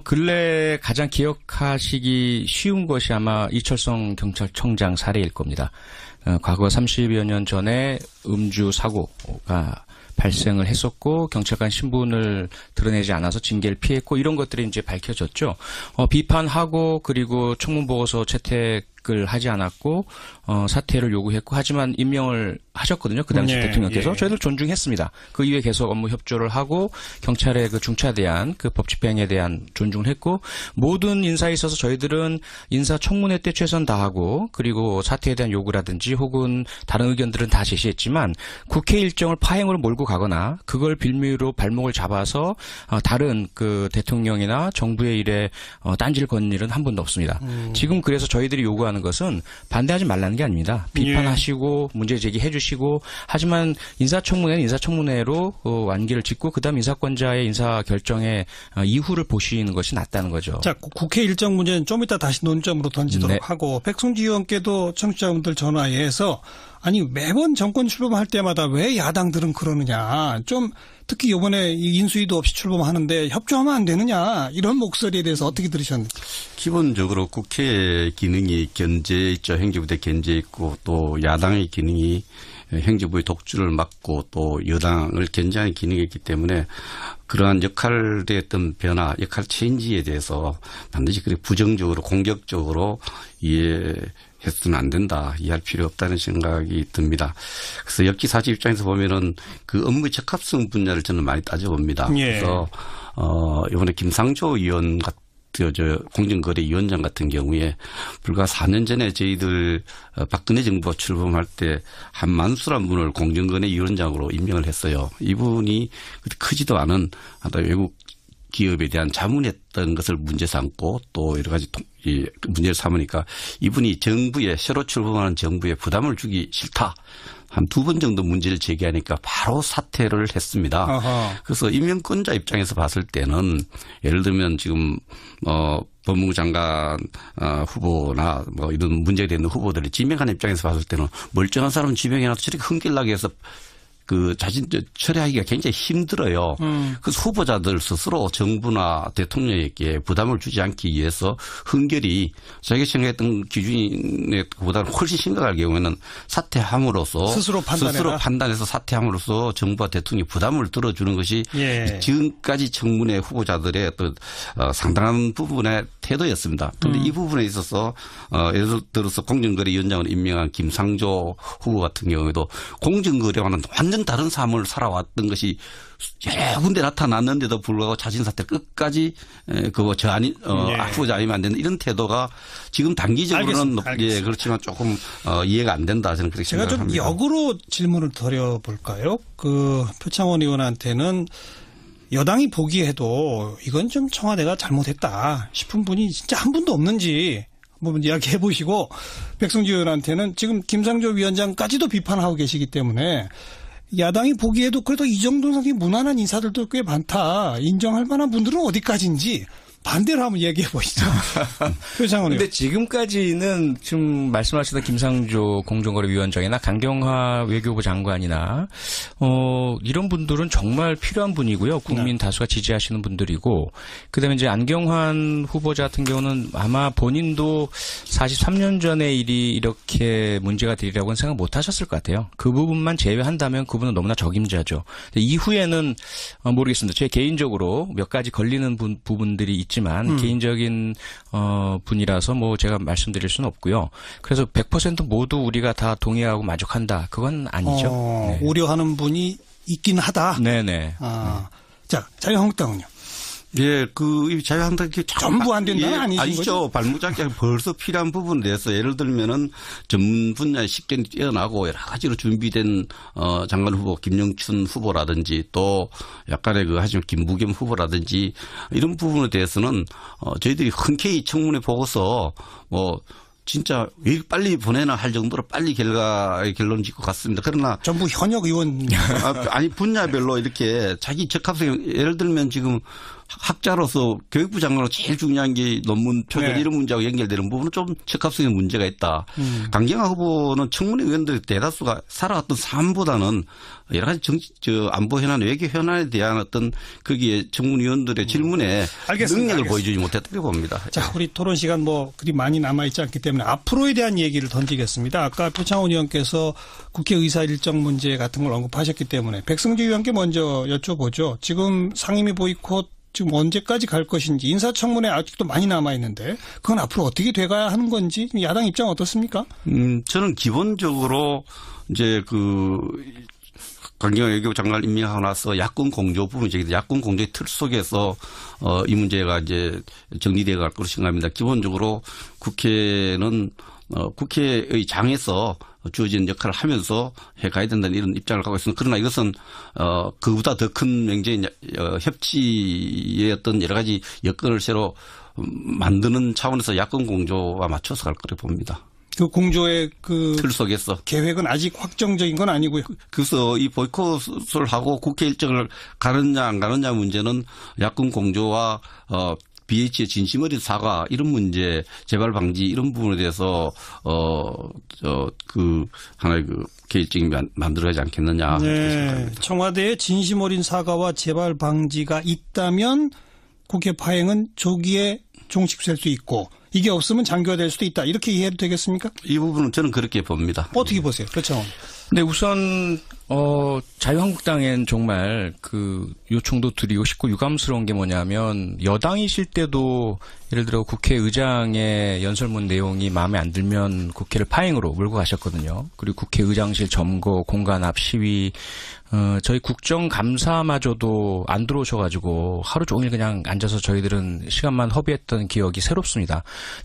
근래 가장 기억하시기 쉬운 것이 아마 이철성 경찰청장 사례일 겁니다. 과거 30여 년 전에 음주 사고가 발생을 했었고 경찰관 신분을 드러내지 않아서 징계를 피했고 이런 것들이 이제 밝혀졌죠. 비판하고 그리고 청문보고서 채택 보직을 하지 않았고 사퇴를 요구했고 하지만 임명을 하셨거든요. 그 당시 대통령께서 저희들 존중했습니다. 그 이후에 계속 업무 협조를 하고 경찰의 그 중차대한 그 법 집행에 대한 존중을 했고 모든 인사에 있어서 저희들은 인사청문회 때 최선 다하고 그리고 사퇴에 대한 요구라든지 혹은 다른 의견들은 다 제시했지만 국회 일정을 파행으로 몰고 가거나 그걸 빌미로 발목을 잡아서 다른 그 대통령이나 정부의 일에 딴지를 건 일은 한 번도 없습니다. 지금 그래서 저희들이 요구하는 것은 반대하지 말라는 게 아닙니다. 비판하시고 문제 제기해 주시고 하지만 인사청문회는 인사청문회로 완기를 짓고 그다음 인사권자의 인사 결정의 이후를 보시는 것이 낫다는 거죠. 자, 국회 일정 문제는 좀 이따 다시 논점으로 던지도록 하고 백승주 의원께도 청취자분들 전화해서 아니 매번 정권 출범할 때마다 왜 야당들은 그러느냐. 좀 특히 이번에 인수위도 없이 출범하는데 협조하면 안 되느냐. 이런 목소리에 대해서 어떻게 들으셨는지. 기본적으로 국회 기능이 견제 있죠. 행정부의 견제 있고 또 야당의 기능이 행정부의 독주를 막고 또 여당을 견제하는 기능이 있기 때문에 그러한 역할의 어떤 변화, 역할 체인지에 대해서 반드시 그렇게 부정적으로 공격적으로 이해했으면 안 된다. 이해할 필요 없다는 생각이 듭니다. 그래서 역기사지 입장에서 보면은 그 업무의 적합성 분야를 저는 많이 따져봅니다. 그래서 이번에 김상조 의원 같은 공정거래위원장 같은 경우에 불과 4년 전에 저희들 박근혜 정부가 출범할 때 한만수란 분을 공정거래위원장으로 임명을 했어요. 이분이 크지도 않은 외국 기업에 대한 자문했던 것을 문제 삼고 또 여러 가지 문제를 삼으니까 이분이 새로 출범하는 정부에 부담을 주기 싫다. 한 2번 정도 문제를 제기하니까 바로 사퇴를 했습니다. 아하. 그래서 임명권자 입장에서 봤을 때는 예를 들면 지금 법무부 장관 후보나 뭐 이런 문제가 되는 후보들이 지명하는 입장에서 봤을 때는 멀쩡한 사람 지명해놔서 저렇게 흥길나게 해서 그 자신 처리하기가 굉장히 힘들어요. 그래서 후보자들 스스로 정부나 대통령에게 부담을 주지 않기 위해서 흔결히 자기가 생각했던 기준보다는 훨씬 심각할 경우에는 사퇴함으로써 스스로 판단해서 사퇴함으로써 정부와 대통령이 부담을 들어주는 것이 지금까지 청문회 후보자들의 어떤 상당한 부분의 태도였습니다. 그런데 이 부분에 있어서 예를 들어서 공정거래위원장을 임명한 김상조 후보 같은 경우에도 공정거래와는 완전 다른 삶을 살아왔던 것이 여러 군데 나타났는데도 불구하고 자신 사퇴 끝까지 후보자 아니면 안 된다 이런 태도가 지금 단기적으로는 그렇지만 조금 이해가 안 된다 저는 그렇게 생각합니다. 제가 좀 역으로 질문을 드려볼까요? 그 표창원 의원한테는 여당이 보기에도 이건 좀 청와대가 잘못했다 싶은 분이 진짜 한 분도 없는지 한번 이야기해 보시고 백승주 의원한테는 지금 김상조 위원장까지도 비판하고 계시기 때문에 야당이 보기에도 그래도 이 정도 상의 무난한 인사들도 꽤 많다. 인정할 만한 분들은 어디까지인지 반대로 한번 얘기해 보시죠. 표창원 의원. 근데 지금까지는 지금 말씀하시던 김상조 공정거래위원장이나 강경화 외교부 장관이나 이런 분들은 정말 필요한 분이고요. 국민 다수가 지지하시는 분들이고 그다음에 이제 안경환 후보자 같은 경우는 아마 본인도 43년 전의 일이 이렇게 문제가 되리라고는 생각 못 하셨을 것 같아요. 그 부분만 제외한다면 그분은 너무나 적임자죠. 이후에는 모르겠습니다. 제 개인적으로 몇 가지 걸리는 부분들이 있지만 개인적인 분이라서 뭐 제가 말씀드릴 수는 없고요. 그래서 100% 모두 우리가 다 동의하고 만족한다. 그건 아니죠. 네. 우려하는 분이 있긴 하다. 네네. 자, 자유한국당은요? 예, 자유한국당이 전부 안 된다는 아니신 거죠? 발무잡기 벌써 필요한 부분에 대해서 예를 들면은 전문 분야에 쉽게 뛰어나고 여러 가지로 준비된 장관 후보 김영춘 후보라든지 또 약간의 하지만 김부겸 후보라든지 이런 부분에 대해서는 저희들이 흔쾌히 청문회 보고서 진짜 왜 빨리 보내나 할 정도로 빨리 결론 짓고 갔습니다. 그러나 전부 현역 의원 아니 분야별로 이렇게 자기 적합성 예를 들면 지금 학자로서 교육부 장관으로 제일 중요한 게 논문 표절 이런 문제하고 연결되는 부분은 좀 적합성에 문제가 있다. 강경화 후보는 청문회 의원들 대다수가 살아왔던 삶보다는 여러 가지 안보 현안, 외교 현안에 대한 어떤 거기에 청문위원들의 질문에 능력을 보여주지 못했다고 봅니다. 자, 우리 토론 시간 그리 많이 남아있지 않기 때문에 앞으로에 대한 얘기를 던지겠습니다. 아까 표창원 의원께서 국회 의사 일정 문제 같은 걸 언급하셨기 때문에 백승주 의원께 먼저 여쭤보죠. 지금 상임위 보이콧 지금 언제까지 갈 것인지 인사청문회 아직도 많이 남아 있는데 그건 앞으로 어떻게 돼가야 하는 건지 야당 입장 어떻습니까? 저는 기본적으로 이제 강경화 외교부 장관을 임명하고 나서 야권 공조 부분이 야권 공조의 틀 속에서 이 문제가 이제 정리되어 갈 것으로 생각합니다. 기본적으로 국회는 국회의 장에서 주어진 역할을 하면서 해가야 된다는 이런 입장을 갖고 있습니다. 그러나 이것은 그보다 더 큰 명제인 협치의 어떤 여러 가지 여건을 새로 만드는 차원에서 야권 공조와 맞춰서 갈 거라고 봅니다. 그 공조의 틀 속에서 계획은 아직 확정적인 건 아니고요. 그래서 이 보이콧을 하고 국회 일정을 가느냐 안 가느냐 문제는 야권 공조와 BH의 진심 어린 사과 이런 문제 재발 방지 이런 부분에 대해서 하나의 계획적인 만들어가지 않겠느냐. 네. 청와대의 진심 어린 사과와 재발 방지가 있다면 국회 파행은 조기에 종식될 수 있고 이게 없으면 장기화될 수도 있다. 이렇게 이해해도 되겠습니까? 이 부분은 저는 그렇게 봅니다. 어떻게 보세요? 표창원. 네, 우선 자유한국당엔 정말 요청도 드리고 싶고 유감스러운 게 뭐냐면 여당이실 때도 예를 들어 국회의장의 연설문 내용이 마음에 안 들면 국회를 파행으로 몰고 가셨거든요. 그리고 국회의장실 점거, 공간 앞 시위, 저희 국정감사마저도 안 들어오셔가지고 하루 종일 그냥 앉아서 저희들은 시간만 허비했던 기억이 새롭습니다.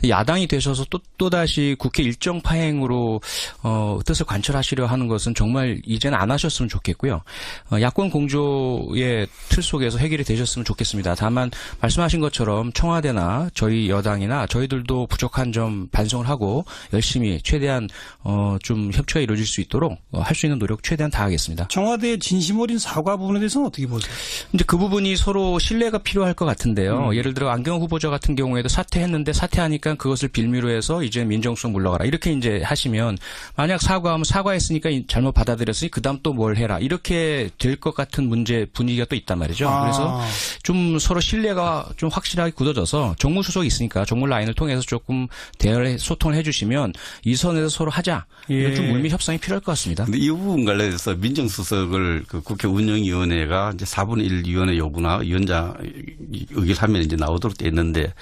야당이 되셔서 또다시 국회 일정 파행으로 뜻을 관철하시려 하는 것은 정말 이제는 안 하셨으면 좋겠고요. 야권 공조의 틀 속에서 해결이 되셨으면 좋겠습니다. 다만 말씀하신 것처럼 청와대나 저희 여당이나 저희들도 부족한 점 반성을 하고 열심히 최대한 좀 협치가 이루어질 수 있도록 할 수 있는 노력 최대한 다하겠습니다. 청와대의 진심 어린 사과 부분에 대해서는 어떻게 보세요? 이제 그 부분이 서로 신뢰가 필요할 것 같은데요. 예를 들어 안경화 후보자 같은 경우에도 사퇴했는데 사퇴하니까 그것을 빌미로 해서 이제 민정수석 물러가라 이렇게 이제 하시면 만약 사과하면 사과했으니까 잘못 받아들였으니 그다음 또 뭘 해라 이렇게 될 것 같은 문제 분위기가 또 있단 말이죠. 그래서 좀 서로 신뢰가 좀 확실하게 굳어져서 정무수석이 있으니까 정무 라인을 통해서 조금 대화를 소통을 해주시면 이 선에서 서로 하자. 좀 물밑 협상이 필요할 것 같습니다. 근데 이 부분 관련해서 민정수석을 국회 운영위원회가 이제 4분의 1 위원회 요구나 위원장 의결을 하면 이제 나오도록 돼 있는데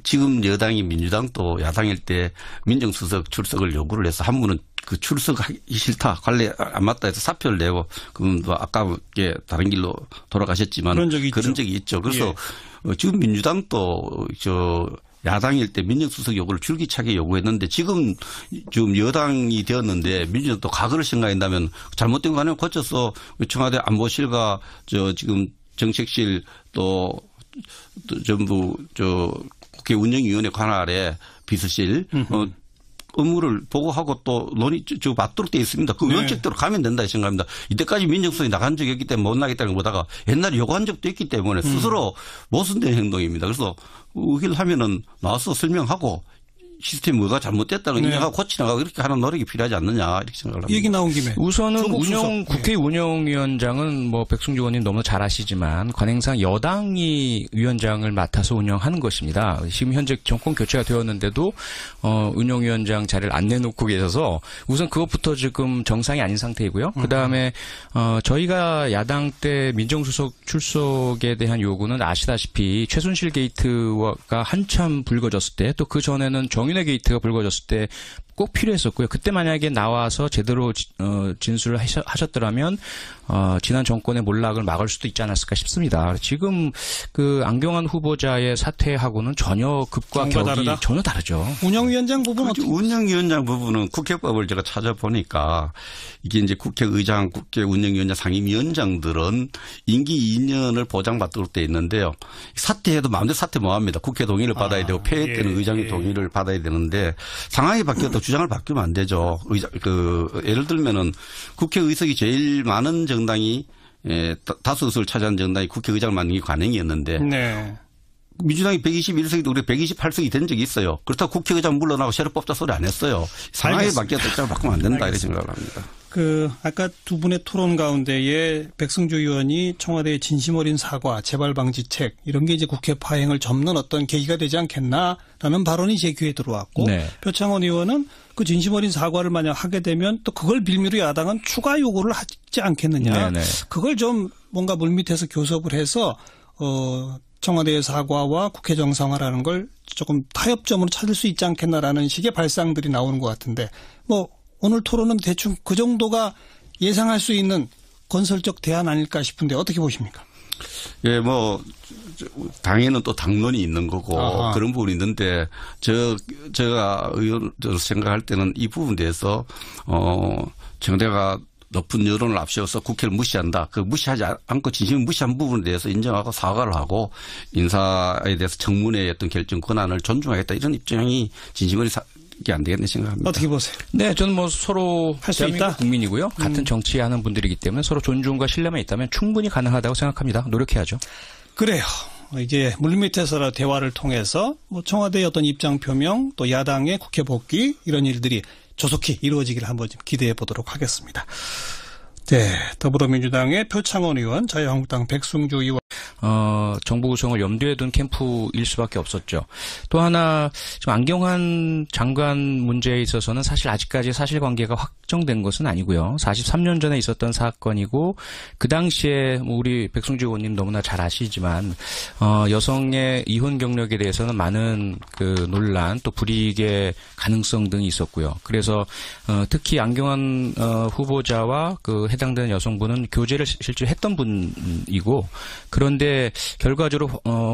지금 여당이 민주당도 야당일 때 민정수석 출석을 요구를 해서 한 분은 출석하기 싫다, 관례 안 맞다 해서 사표를 내고 그럼 아깝게 다른 길로 돌아가셨지만 그런 적이 있죠. 그래서 지금 민주당도 야당일 때 민정수석 요구를 줄기차게 요구했는데 지금 여당이 되었는데 민주당도 과거를 생각한다면 잘못된 거 아니면 고쳐서 청와대 안보실과 지금 정책실 또 전부 국회 운영위원회 관할에 비서실 업무를 보고하고 또 맞도록 되어 있습니다. 그 원칙대로 가면 된다 생각합니다. 이때까지 민정수석이 나간 적이 있기 때문에 못 나겠다는 것보다가 옛날에 요구한 적도 있기 때문에 스스로 모순된 행동입니다. 그래서 의결을 하면은 나와서 설명하고 시스템이 뭐가 잘못됐다는 걸 인정하고 고치나가고 이렇게 하는 노력이 필요하지 않느냐 이렇게 생각을 합니다. 얘기 나온 김에 우선은 국회 운영위원장은 백승주 의원님 너무 잘 아시지만 관행상 여당이 위원장을 맡아서 운영하는 것입니다. 지금 현재 정권 교체가 되었는데도 운영위원장 자리를 안 내놓고 계셔서 우선 그것부터 지금 정상이 아닌 상태이고요. 그다음에 저희가 야당 때 민정수석 출석에 대한 요구는 아시다시피 최순실 게이트가 한참 불거졌을 때 또 그 전에는 정윤회 게이트가 불거졌을 때 꼭 필요했었고요. 그때 만약에 나와서 제대로 진술을 하셨더라면 지난 정권의 몰락을 막을 수도 있지 않았을까 싶습니다. 지금 안경환 후보자의 사퇴하고는 전혀 급과 격이 전혀 다르죠. 운영위원장 부분은 어떻게? 운영위원장 부분은 국회법을 제가 찾아보니까 이게 이제 국회의장, 국회 운영위원장, 상임위원장들은 임기 2년을 보장받도록 돼 있는데요. 사퇴해도 마음대로 사퇴 못합니다. 국회 동의를 받아야 되고 폐회 때는 의장의 동의를 받아야 되는데 상황이 바뀌어도 주장을 바뀌면 안 되죠. 예를 들면은 국회 의석이 제일 많은 정당이 다수 의석을 차지하는 정당이 국회의장을 맡는 게 관행이었는데 민주당이 121석이도 우리 128석이 된 적이 있어요. 그렇다고 국회의장 물러나고 새로 뽑자 소리 안 했어요. 상황이 바뀌어도 입장을 바꾸면 안 된다 이렇게 생각을 합니다. 아까 두 분의 토론 가운데에 백승주 의원이 청와대의 진심 어린 사과, 재발 방지책 이런 게 이제 국회 파행을 접는 어떤 계기가 되지 않겠나라는 발언이 제 귀에 들어왔고 표창원 의원은 그 진심 어린 사과를 만약 하게 되면 또 그걸 빌미로 야당은 추가 요구를 하지 않겠느냐. 그걸 좀 뭔가 물밑에서 교섭을 해서 청와대의 사과와 국회 정상화라는 걸 조금 타협점으로 찾을 수 있지 않겠나라는 식의 발상들이 나오는 것 같은데 뭐 오늘 토론은 대충 그 정도가 예상할 수 있는 건설적 대안 아닐까 싶은데 어떻게 보십니까? 예, 뭐 당에는 또 당론이 있는 거고 아하. 그런 부분이 있는데 제가 의원으로 생각할 때는 이 부분에 대해서 청와대가 높은 여론을 앞세워서 국회를 무시한다. 그 무시하지 않고 진심을 무시한 부분에 대해서 인정하고 사과를 하고 인사에 대해서 청문회의 어떤 결정 권한을 존중하겠다. 이런 입장이 진심으로 이게 안 되겠네 생각합니다. 어떻게 보세요? 네, 저는 뭐 서로 할 수 있다. 국민이고요. 같은 정치하는 분들이기 때문에 서로 존중과 신뢰만 있다면 충분히 가능하다고 생각합니다. 노력해야죠. 그래요. 이게 물밑에서 대화를 통해서 뭐 청와대의 어떤 입장 표명 또 야당의 국회 복귀 이런 일들이 조속히 이루어지기를 한번 좀 기대해 보도록 하겠습니다. 네, 더불어민주당의 표창원 의원, 자유한국당 백승주 의원. 정부 구성을 염두에 둔 캠프일 수밖에 없었죠. 또 하나, 지금 안경환 장관 문제에 있어서는 사실 아직까지 사실관계가 확정된 것은 아니고요. 43년 전에 있었던 사건이고, 그 당시에 뭐 우리 백승주 의원님 너무나 잘 아시지만, 여성의 이혼 경력에 대해서는 많은 그 논란, 또 불이익의 가능성 등이 있었고요. 그래서, 특히 안경환 후보자와 그 해당되는 여성분은 교제를 실제로 했던 분이고, 그런데 결과적으로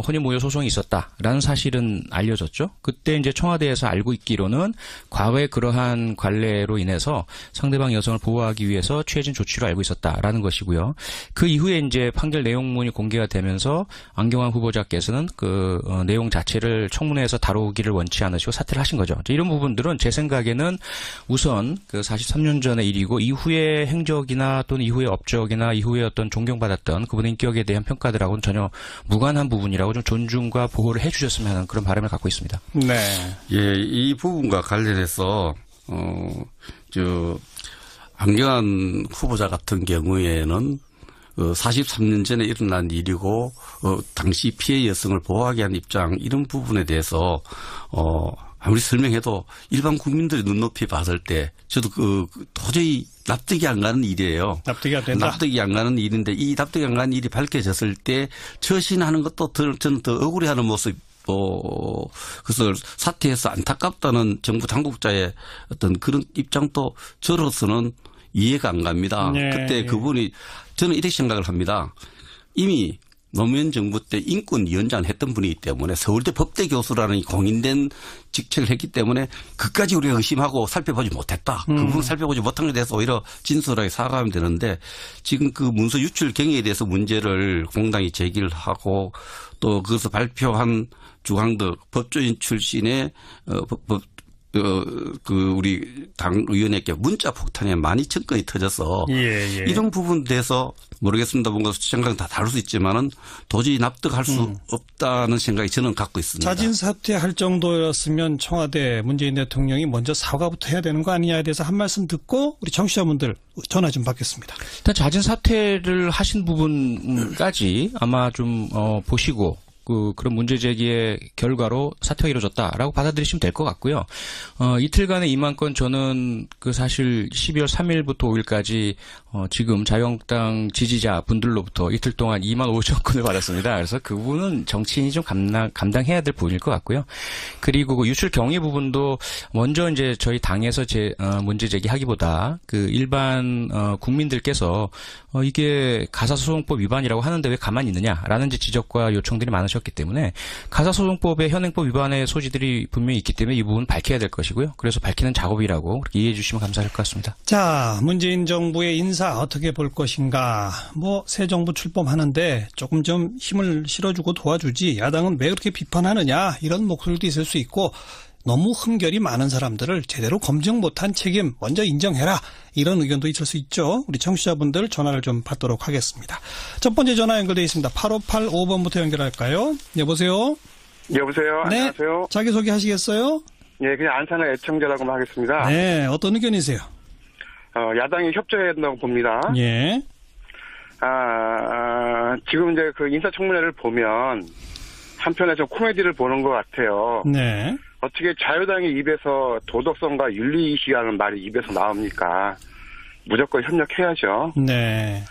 혼인무효 소송이 있었다라는 사실은 알려졌죠. 그때 이제 청와대에서 알고 있기로는 과거에 그러한 관례로 인해서 상대방 여성을 보호하기 위해서 취해진 조치로 알고 있었다라는 것이고요. 그 이후에 이제 판결 내용문이 공개가 되면서 안경환 후보자께서는 그 내용 자체를 청문회에서 다루기를 원치 않으시고 사퇴를 하신 거죠. 이런 부분들은 제 생각에는 우선 그 43년 전의 일이고 이후의 행적이나 또는 이후의 업적이나 이후에 어떤 존경받았던 그분의 인격에 대한 평가들하고는 전혀 무관한 부분이라고 좀 존중과 보호를 해 주셨으면 하는 그런 바람을 갖고 있습니다. 네. 예, 이 부분과 관련해서 안경환 후보자 같은 경우에는 43년 전에 일어난 일이고 당시 피해 여성을 보호하기 위한 입장 이런 부분에 대해서 아무리 설명해도 일반 국민들이 눈높이 봤을 때 저도 도저히 납득이 안 가는 일이에요. 납득이 안 된다. 납득이 안 가는 일인데 이 납득이 안 가는 일이 밝혀졌을 때 처신하는 것도 저는 더 억울해하는 모습. 그래서 사퇴해서 안타깝다는 정부 당국자의 어떤 그런 입장도 저로서는 이해가 안 갑니다. 네. 그때 그분이 저는 이렇게 생각을 합니다. 이미 노무현 정부 때 인권위원장을 했던 분이기 때문에 서울대 법대 교수라는 공인된 직책을 했기 때문에 그까지 우리가 의심하고 살펴보지 못했다. 그 부분을 살펴보지 못한 것에 대해서 오히려 진솔하게 사과하면 되는데 지금 그 문서 유출 경위에 대해서 문제를 공당이 제기를 하고 또 그것을 발표한 주광덕 법조인 출신의 우리 당 의원에게 문자 폭탄이 12,000건이 터져서 이런 부분에 대해서 모르겠습니다. 뭔가 생각은 다 다를 수 있지만은 도저히 납득할 수 없다는 생각이 저는 갖고 있습니다. 자진 사퇴할 정도였으면 청와대 문재인 대통령이 먼저 사과부터 해야 되는 거 아니냐에 대해서 한 말씀 듣고 우리 청취자분들 전화 좀 받겠습니다. 일단 자진 사퇴를 하신 부분까지 아마 좀 보시고 그런 문제 제기의 결과로 사퇴가 이루어졌다라고 받아들이시면 될 것 같고요. 이틀간의 임한건 저는 사실 12월 3일부터 5일까지 지금 자유한국당 지지자 분들로부터 이틀 동안 25,000건을 받았습니다. 그래서 그 부분은 정치인이 좀 감당해야 될 부분일 것 같고요. 그리고 그 유출 경위 부분도 먼저 이제 저희 당에서 문제 제기하기보다 그 일반 국민들께서 이게 가사소송법 위반이라고 하는데 왜 가만히 있느냐라는 지적과 요청들이 많으셨기 때문에 가사소송법의 현행법 위반의 소지들이 분명히 있기 때문에 이 부분 밝혀야 될 것이고요. 그래서 밝히는 작업이라고 그렇게 이해해 주시면 감사할 것 같습니다. 자, 문재인 정부의 인사 어떻게 볼 것인가. 새 정부 출범하는데 조금 좀 힘을 실어주고 도와주지 야당은 왜 그렇게 비판하느냐 이런 목소리도 있을 수 있고 너무 흠결이 많은 사람들을 제대로 검증 못한 책임 먼저 인정해라. 이런 의견도 있을 수 있죠. 우리 청취자분들 전화를 좀 받도록 하겠습니다. 첫 번째 전화 연결되어 있습니다. 8585번부터 연결할까요? 여보세요? 여보세요? 네. 안녕하세요? 자기소개 하시겠어요? 네, 그냥 안산의 애청자라고만 하겠습니다. 네, 어떤 의견이세요? 야당이 협조해야 된다고 봅니다. 예. 지금 이제 그 인사청문회를 보면 한편에 좀 코미디를 보는 것 같아요. 네. 어떻게 자유당의 입에서 도덕성과 윤리의식이라는 말이 입에서 나옵니까? 무조건 협력해야죠. 네.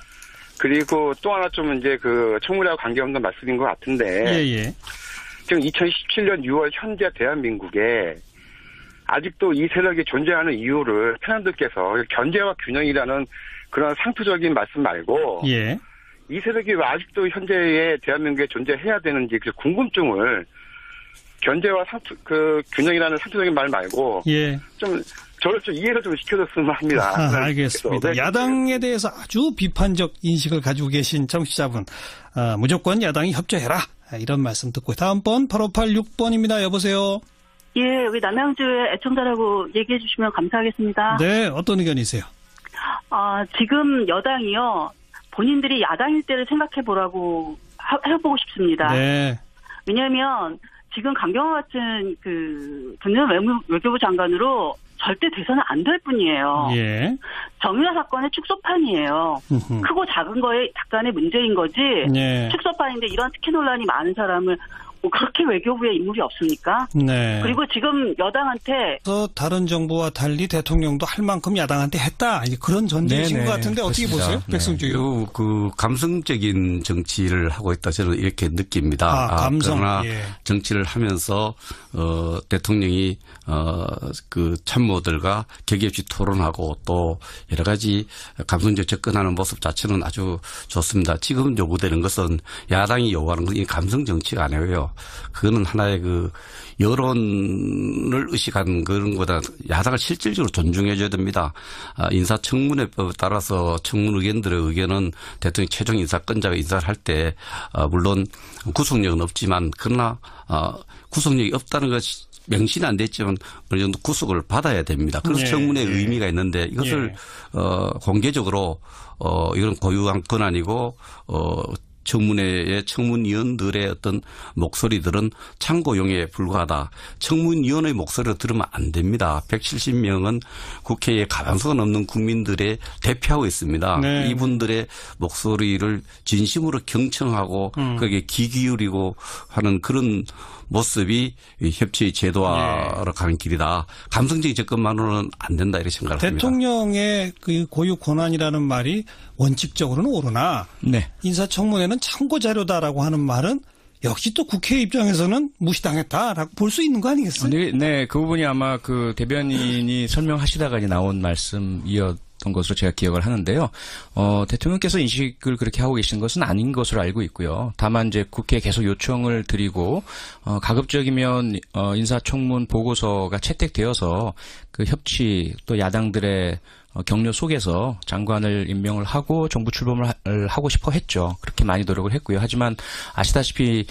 그리고 또 하나 좀 이제 그 청문회와 관계없는 말씀인 것 같은데. 예. 지금 2017년 6월 현재 대한민국에 아직도 이 세력이 존재하는 이유를 패널들께서 견제와 균형이라는 그런 상투적인 말씀 말고. 예. 이 세력이 왜 아직도 현재의 대한민국에 존재해야 되는지 그 궁금증을 견제와 균형이라는 상투적인 말 말고. 예. 저를 좀 이해를 좀 시켜줬으면 합니다. 알겠습니다. 야당에 대해서 아주 비판적 인식을 가지고 계신 청취자분, 무조건 야당이 협조해라. 이런 말씀 듣고 다음 번 8586번입니다. 여보세요. 예, 여기 남양주의 애청자라고 얘기해 주시면 감사하겠습니다. 네, 어떤 의견이세요? 지금 여당이요, 본인들이 야당일 때를 생각해 보라고 해보고 싶습니다. 네. 왜냐하면 지금 강경화 같은 전현 외교부 장관으로 절대 돼서는 안 될 뿐이에요. 예. 정유라 사건의 축소판이에요. 크고 작은 거에 약간의 문제인 거지. 예. 축소판인데 이런 특혜 논란이 많은 사람을 그렇게 외교부에 인물이 없습니까? 네. 그리고 지금 여당한테 다른 정부와 달리 대통령도 할 만큼 야당한테 했다. 그런 전제이신 것 같은데 어떻게 그렇습니다. 보세요? 백승주 의원. 그 감성적인 정치를 하고 있다 저는 이렇게 느낍니다. 감성. 그러나 예. 정치를 하면서 대통령이 그 참모들과 격의 없이 토론하고 또 여러 가지 감성적 접근하는 모습 자체는 아주 좋습니다. 지금 요구되는 것은 야당이 요구하는 것은 감성 정치가 아니고요. 그거는 하나의 그 여론을 의식한 그런 거다. 야당을 실질적으로 존중해 줘야 됩니다. 인사청문회법에 따라서 청문 의견들의 의견은 대통령 최종 인사권자가 인사를 할 때 물론 구속력은 없지만 그러나 구속력이 없다는 것이 명시는 안 됐지만 어느 정도 구속을 받아야 됩니다. 그래서 청문회의 의미가 있는데 이것을 공개적으로 이건 고유한 권한이고 청문회의 청문위원들의 어떤 목소리들은 참고용에 불과하다. 청문위원의 목소리를 들으면 안 됩니다. 170명은 국회에 가망성은 없는 국민들의 대표하고 있습니다. 네. 이분들의 목소리를 진심으로 경청하고 거기에 귀 기울이고 하는 그런 모습이 협치의 제도화로 가는 길이다. 감성적인 접근만으로는 안 된다 이렇게 생각을 합니다. 대통령의 그 고유 권한이라는 말이 원칙적으로는 옳으나 네. 인사청문회는 참고자료다라고 하는 말은 역시 또 국회 입장에서는 무시당했다라고 볼 수 있는 거 아니겠어요? 네, 그 부분이 아마 그 대변인이 설명하시다가 나온 말씀이었던 것으로 제가 기억을 하는데요. 대통령께서 인식을 그렇게 하고 계신 것은 아닌 것으로 알고 있고요. 다만 이제 국회에 계속 요청을 드리고 가급적이면 인사청문 보고서가 채택되어서 그 협치 또 야당들의 격려 속에서 장관을 임명을 하고 정부 출범을 하고 싶어 했죠. 그렇게 많이 노력을 했고요. 하지만 아시다시피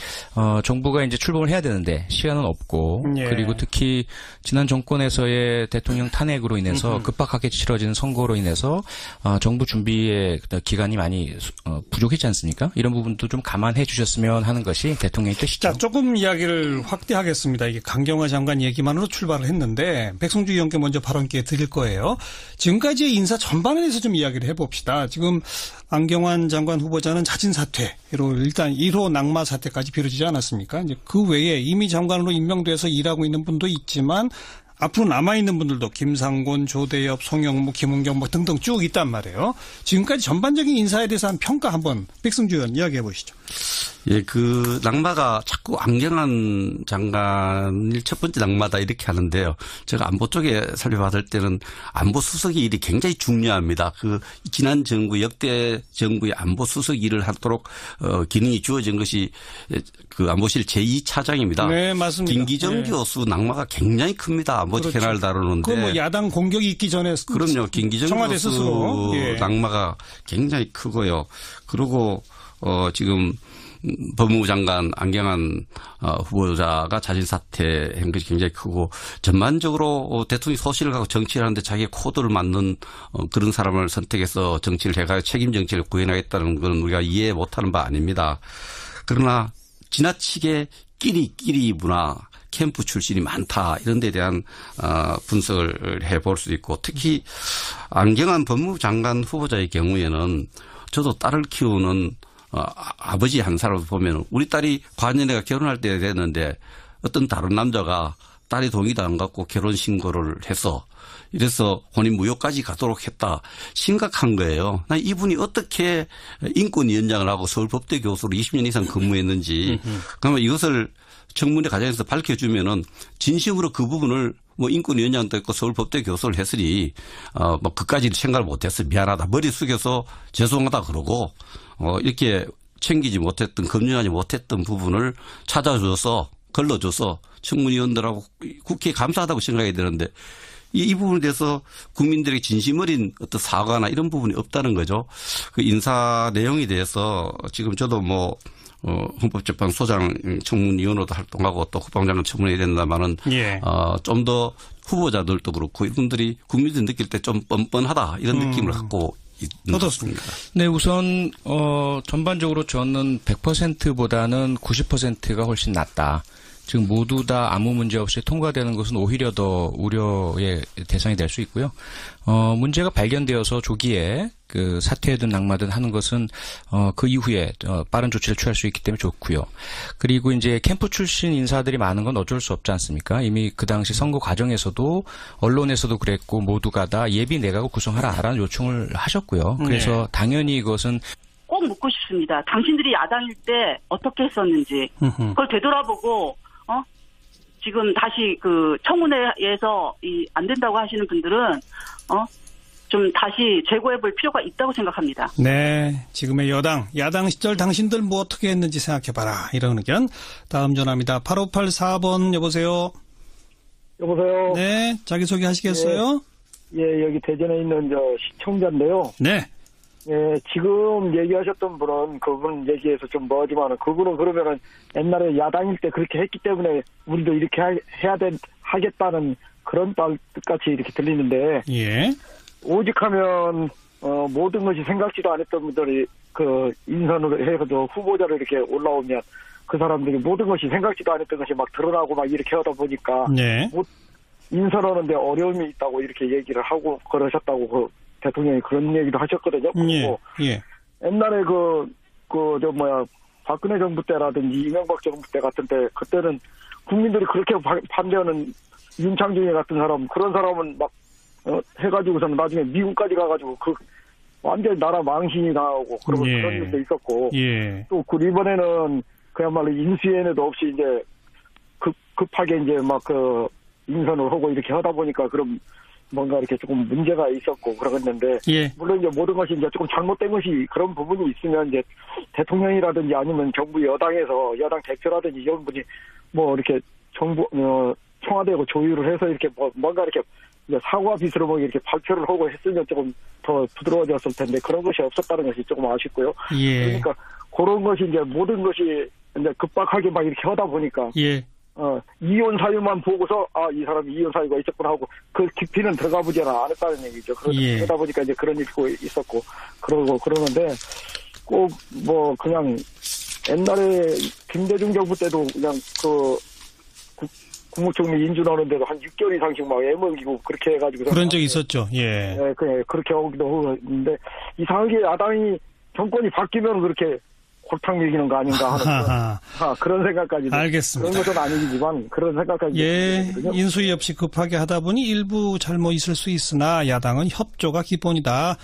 정부가 이제 출범을 해야 되는데 시간은 없고 그리고 특히 지난 정권에서의 대통령 탄핵으로 인해서 급박하게 치러지는 선거로 인해서 정부 준비의 기간이 많이 부족했지 않습니까? 이런 부분도 좀 감안해 주셨으면 하는 것이 대통령의 뜻이죠. 자, 조금 이야기를 확대하겠습니다. 이게 강경화 장관 얘기만으로 출발을 했는데 백성주 의원께 먼저 발언 기회 드릴 거예요. 지금까지의 인사 전반에 대해서 좀 이야기를 해봅시다. 지금 안경환 장관 후보자는 자진 사퇴로 일단 1호 낙마 사태까지 비춰지지 않았습니까? 이제 그 외에 이미 장관으로 임명돼서 일하고 있는 분도 있지만 앞으로 남아있는 분들도 김상곤, 조대엽, 송영무, 김은경 뭐 등등 쭉 있단 말이에요. 지금까지 전반적인 인사에 대해서 한 평가 한번 백승주 의원 이야기해 보시죠. 예, 그 낙마가 자꾸 안경환 장관일 첫 번째 낙마다 이렇게 하는데요. 제가 안보 쪽에 살펴봤을 때는 안보 수석의 일이 굉장히 중요합니다. 그 지난 정부 역대 정부의 안보 수석 일을 하도록 기능이 주어진 것이 그 안보실 제2차장입니다. 네, 맞습니다. 김기정 교수 낙마가 굉장히 큽니다. 안보 캐나를 다루는데. 그 뭐 야당 공격이 있기 전에 그럼요. 김기정 교수 스스로. 낙마가 굉장히 크고요. 그리고 지금 법무부 장관 안경환 후보자가 자진 사퇴한 것이 굉장히 크고 전반적으로 대통령이 소신을 갖고 정치를 하는데 자기의 코드를 맞는 그런 사람을 선택해서 정치를 해가 책임 정치를 구현하겠다는 건 우리가 이해 못하는 바 아닙니다. 그러나 지나치게 끼리 문화 캠프 출신이 많다 이런 데 대한 분석을 해볼 수 있고 특히 안경환 법무부 장관 후보자의 경우에는 저도 딸을 키우는 아버지 한 사람을 보면 우리 딸이 과년에가 결혼할 때 됐는데 어떤 다른 남자가 딸이 동의도 안 갖고 결혼 신고를 해서 이래서 혼인 무효까지 가도록 했다. 심각한 거예요. 난 이분이 어떻게 인권위원장을 하고 서울법대 교수로 20년 이상 근무했는지 그러면 이것을 청문회 과정에서 밝혀주면은 진심으로 그 부분을 뭐 인권위원장도 있고 서울법대 교수를 했으니 뭐 그까지 생각을 못했어. 미안하다. 머리 숙여서 죄송하다 그러고 이렇게 챙기지 못했던 검증하지 못했던 부분을 찾아줘서 걸러줘서 청문위원들하고 국회에 감사하다고 생각해야 되는데 이 부분에 대해서 국민들에게 진심 어린 어떤 사과나 이런 부분이 없다는 거죠. 그 인사 내용에 대해서 지금 저도 뭐 헌법재판소장 청문위원으로도 활동하고 또 국방장관 청문해야 된다마는 예. 좀 더 후보자들도 그렇고 이분들이 국민들이 느낄 때 좀 뻔뻔하다 이런 느낌을 갖고 어떻습니까? 네, 우선 전반적으로 저는 100%보다는 90%가 훨씬 낫다. 지금 모두 다 아무 문제 없이 통과되는 것은 오히려 더 우려의 대상이 될 수 있고요. 문제가 발견되어서 조기에 그 사퇴든 낙마든 하는 것은 그 이후에 빠른 조치를 취할 수 있기 때문에 좋고요. 그리고 이제 캠프 출신 인사들이 많은 건 어쩔 수 없지 않습니까? 이미 그 당시 선거 과정에서도 언론에서도 그랬고 모두가 다 예비 내각을 구성하라라는 요청을 하셨고요. 그래서 당연히 이것은 꼭 묻고 싶습니다. 당신들이 야당일 때 어떻게 했었는지 그걸 되돌아보고 지금 다시 그 청문회에서 안 된다고 하시는 분들은 좀 다시 재고해 볼 필요가 있다고 생각합니다. 네, 지금의 야당 시절 당신들 뭐 어떻게 했는지 생각해봐라 이런 의견. 다음 전화입니다. 8584번 여보세요. 여보세요. 네, 자기소개 하시겠어요? 예, 여기 대전에 있는 시청자인데요. 네. 예, 지금 얘기하셨던 분은 그분 얘기해서 좀 뭐지만은 그분은 그러면은 옛날에 야당일 때 그렇게 했기 때문에 우리도 이렇게 하겠다는 그런 뜻같이 이렇게 들리는데. 예. 오직하면 모든 것이 생각지도 않았던 분들이 그 인선으로 해서 후보자로 이렇게 올라오면 그 사람들이 모든 것이 생각지도 않았던 것이 막 드러나고 막 이렇게 하다 보니까. 네. 인선하는데 어려움이 있다고 이렇게 얘기를 하고 그러셨다고 그 대통령이 그런 얘기도 하셨거든요. 그리고 예. 옛날에 박근혜 정부 때라든지 이명박 정부 때 같은 때 그때는 국민들이 그렇게 반대하는 윤창중이 같은 사람 그런 사람은 막 해가지고서는 나중에 미국까지 가가지고 완전히 나라 망신이 나오고 그런 일도 있었고 또 이번에는 그야말로 인수위원회도 없이 이제 급하게 이제 막 인선을 하고 이렇게 하다 보니까 그럼 뭔가 이렇게 조금 문제가 있었고 그러겠는데 물론 이제 모든 것이 이제 조금 잘못된 것이 그런 부분이 있으면 이제 대통령이라든지 아니면 정부 여당에서 여당 대표라든지 이런 분이 뭐 이렇게 정부 청와대하고 조율을 해서 이렇게 뭔가 이렇게 사과 빚으로 뭐 이렇게 발표를 하고 했으면 조금 더 부드러워졌을 텐데 그런 것이 없었다는 것이 조금 아쉽고요. 그러니까 그런 것이 이제 모든 것이 이제 급박하게 막 이렇게 하다 보니까 이혼 사유만 보고서 이 사람이 이혼 사유가 있었구나 하고 그 깊이는 들어가 보지 않았다는 얘기죠. 그러다 보니까 이제 그런 일이 있었고 그러는데 꼭 뭐 그냥 옛날에 김대중 정부 때도 그냥 국무총리 인준하는데도 한 6개월 이상씩 막 애먹이고 그렇게 해가지고 그런 적이 있었죠. 예. 네, 그렇게 하기도 하는데 이상하게 야당이 정권이 바뀌면 그렇게 골탕 먹이는 거 아닌가 하는 그런 생각까지. 알겠습니다. 그런 것은 아니지만 그런 생각까지. 예. 인수위 없이 급하게 하다 보니 일부 잘못 있을 수 있으나 야당은 협조가 기본이다.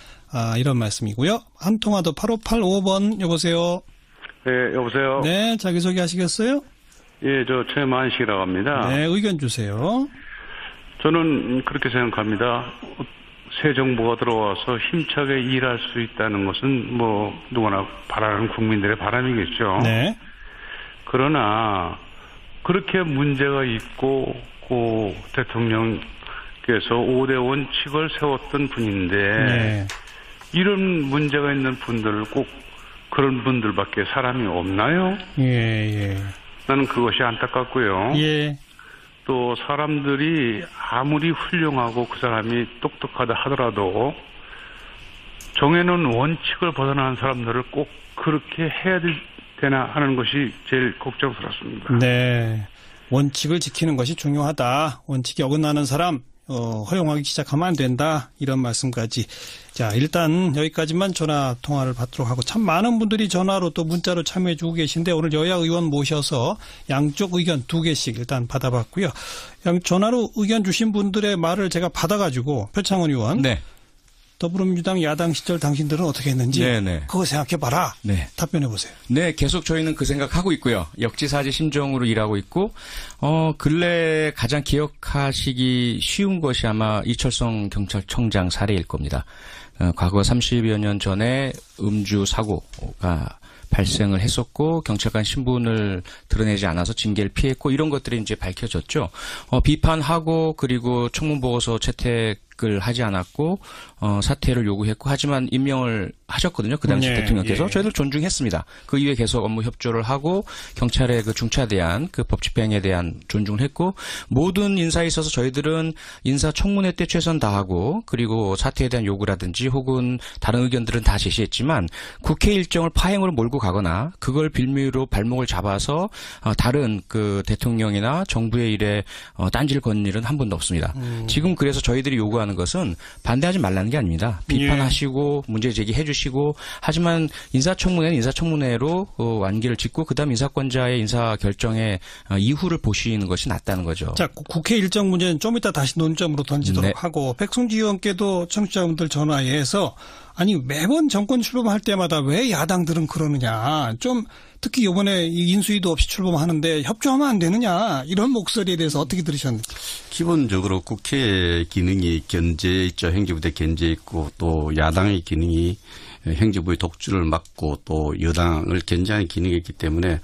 이런 말씀이고요. 한 통화 더 8585번 여보세요. 네, 여보세요. 네, 자기소개 하시겠어요? 예, 저 최만식이라고 합니다. 네, 의견 주세요. 저는 그렇게 생각합니다. 새 정부가 들어와서 힘차게 일할 수 있다는 것은 뭐 누구나 바라는 국민들의 바람이겠죠. 네. 그러나 그렇게 문제가 있고 고 대통령께서 5대 원칙을 세웠던 분인데 이런 문제가 있는 분들 꼭 그런 분들밖에 사람이 없나요? 예. 나는 그것이 안타깝고요. 또 사람들이 아무리 훌륭하고 그 사람이 똑똑하다 하더라도 정해놓은 원칙을 벗어나는 사람들을 꼭 그렇게 해야 되나 하는 것이 제일 걱정스럽습니다. 네. 원칙을 지키는 것이 중요하다. 원칙이 어긋나는 사람 허용하기 시작하면 안 된다. 이런 말씀까지. 자, 일단 여기까지만 전화 통화를 받도록 하고 참 많은 분들이 전화로 또 문자로 참여해 주고 계신데 오늘 여야 의원 모셔서 양쪽 의견 2개씩 일단 받아봤고요. 전화로 의견 주신 분들의 말을 제가 받아가지고 표창원 의원. 네. 더불어민주당 야당 시절 당신들은 어떻게 했는지 네네. 그거 생각해봐라. 네. 답변해보세요. 네, 계속 저희는 그 생각하고 있고요. 역지사지 심정으로 일하고 있고 근래 가장 기억하시기 쉬운 것이 아마 이철성 경찰청장 사례일 겁니다. 과거 30여 년 전에 음주 사고가 발생을 했었고 경찰관 신분을 드러내지 않아서 징계를 피했고 이런 것들이 이제 밝혀졌죠. 비판하고 그리고 청문보고서 채택을 하지 않았고 사퇴를 요구했고 하지만 임명을 하셨거든요. 그 당시 대통령께서. 저희들 존중했습니다. 그 이후에 계속 업무 협조를 하고 경찰의 그 중차대한 그 법 집행에 대한 존중을 했고 모든 인사에 있어서 저희들은 인사청문회 때 최선 다하고 그리고 사퇴에 대한 요구라든지 혹은 다른 의견들은 다 제시했지만 국회 일정을 파행으로 몰고 가거나 그걸 빌미로 발목을 잡아서 다른 그 대통령이나 정부의 일에 딴지를 건 일은 한 번도 없습니다. 지금 그래서 저희들이 요구하는 것은 반대하지 말라는 게 아닙니다. 비판하시고 문제 제기해 주시고 하지만 인사청문회는 인사청문회로 완기를 짓고 그다음 인사권자의 인사 결정의 이후를 보시는 것이 낫다는 거죠. 자, 국회 일정 문제는 좀 이따 다시 논점으로 던지도록 하고 백승주 의원께도 청취자분들 전화해서 아니 매번 정권 출범할 때마다 왜 야당들은 그러느냐. 좀 특히 이번에 인수위도 없이 출범하는데 협조하면 안 되느냐. 이런 목소리에 대해서 어떻게 들으셨는지. 기본적으로 국회 기능이 견제 있죠. 행정부의 견제 있고 또 야당의 기능이 행정부의 독주를 막고 또 여당을 견제하는 기능이 있기 때문에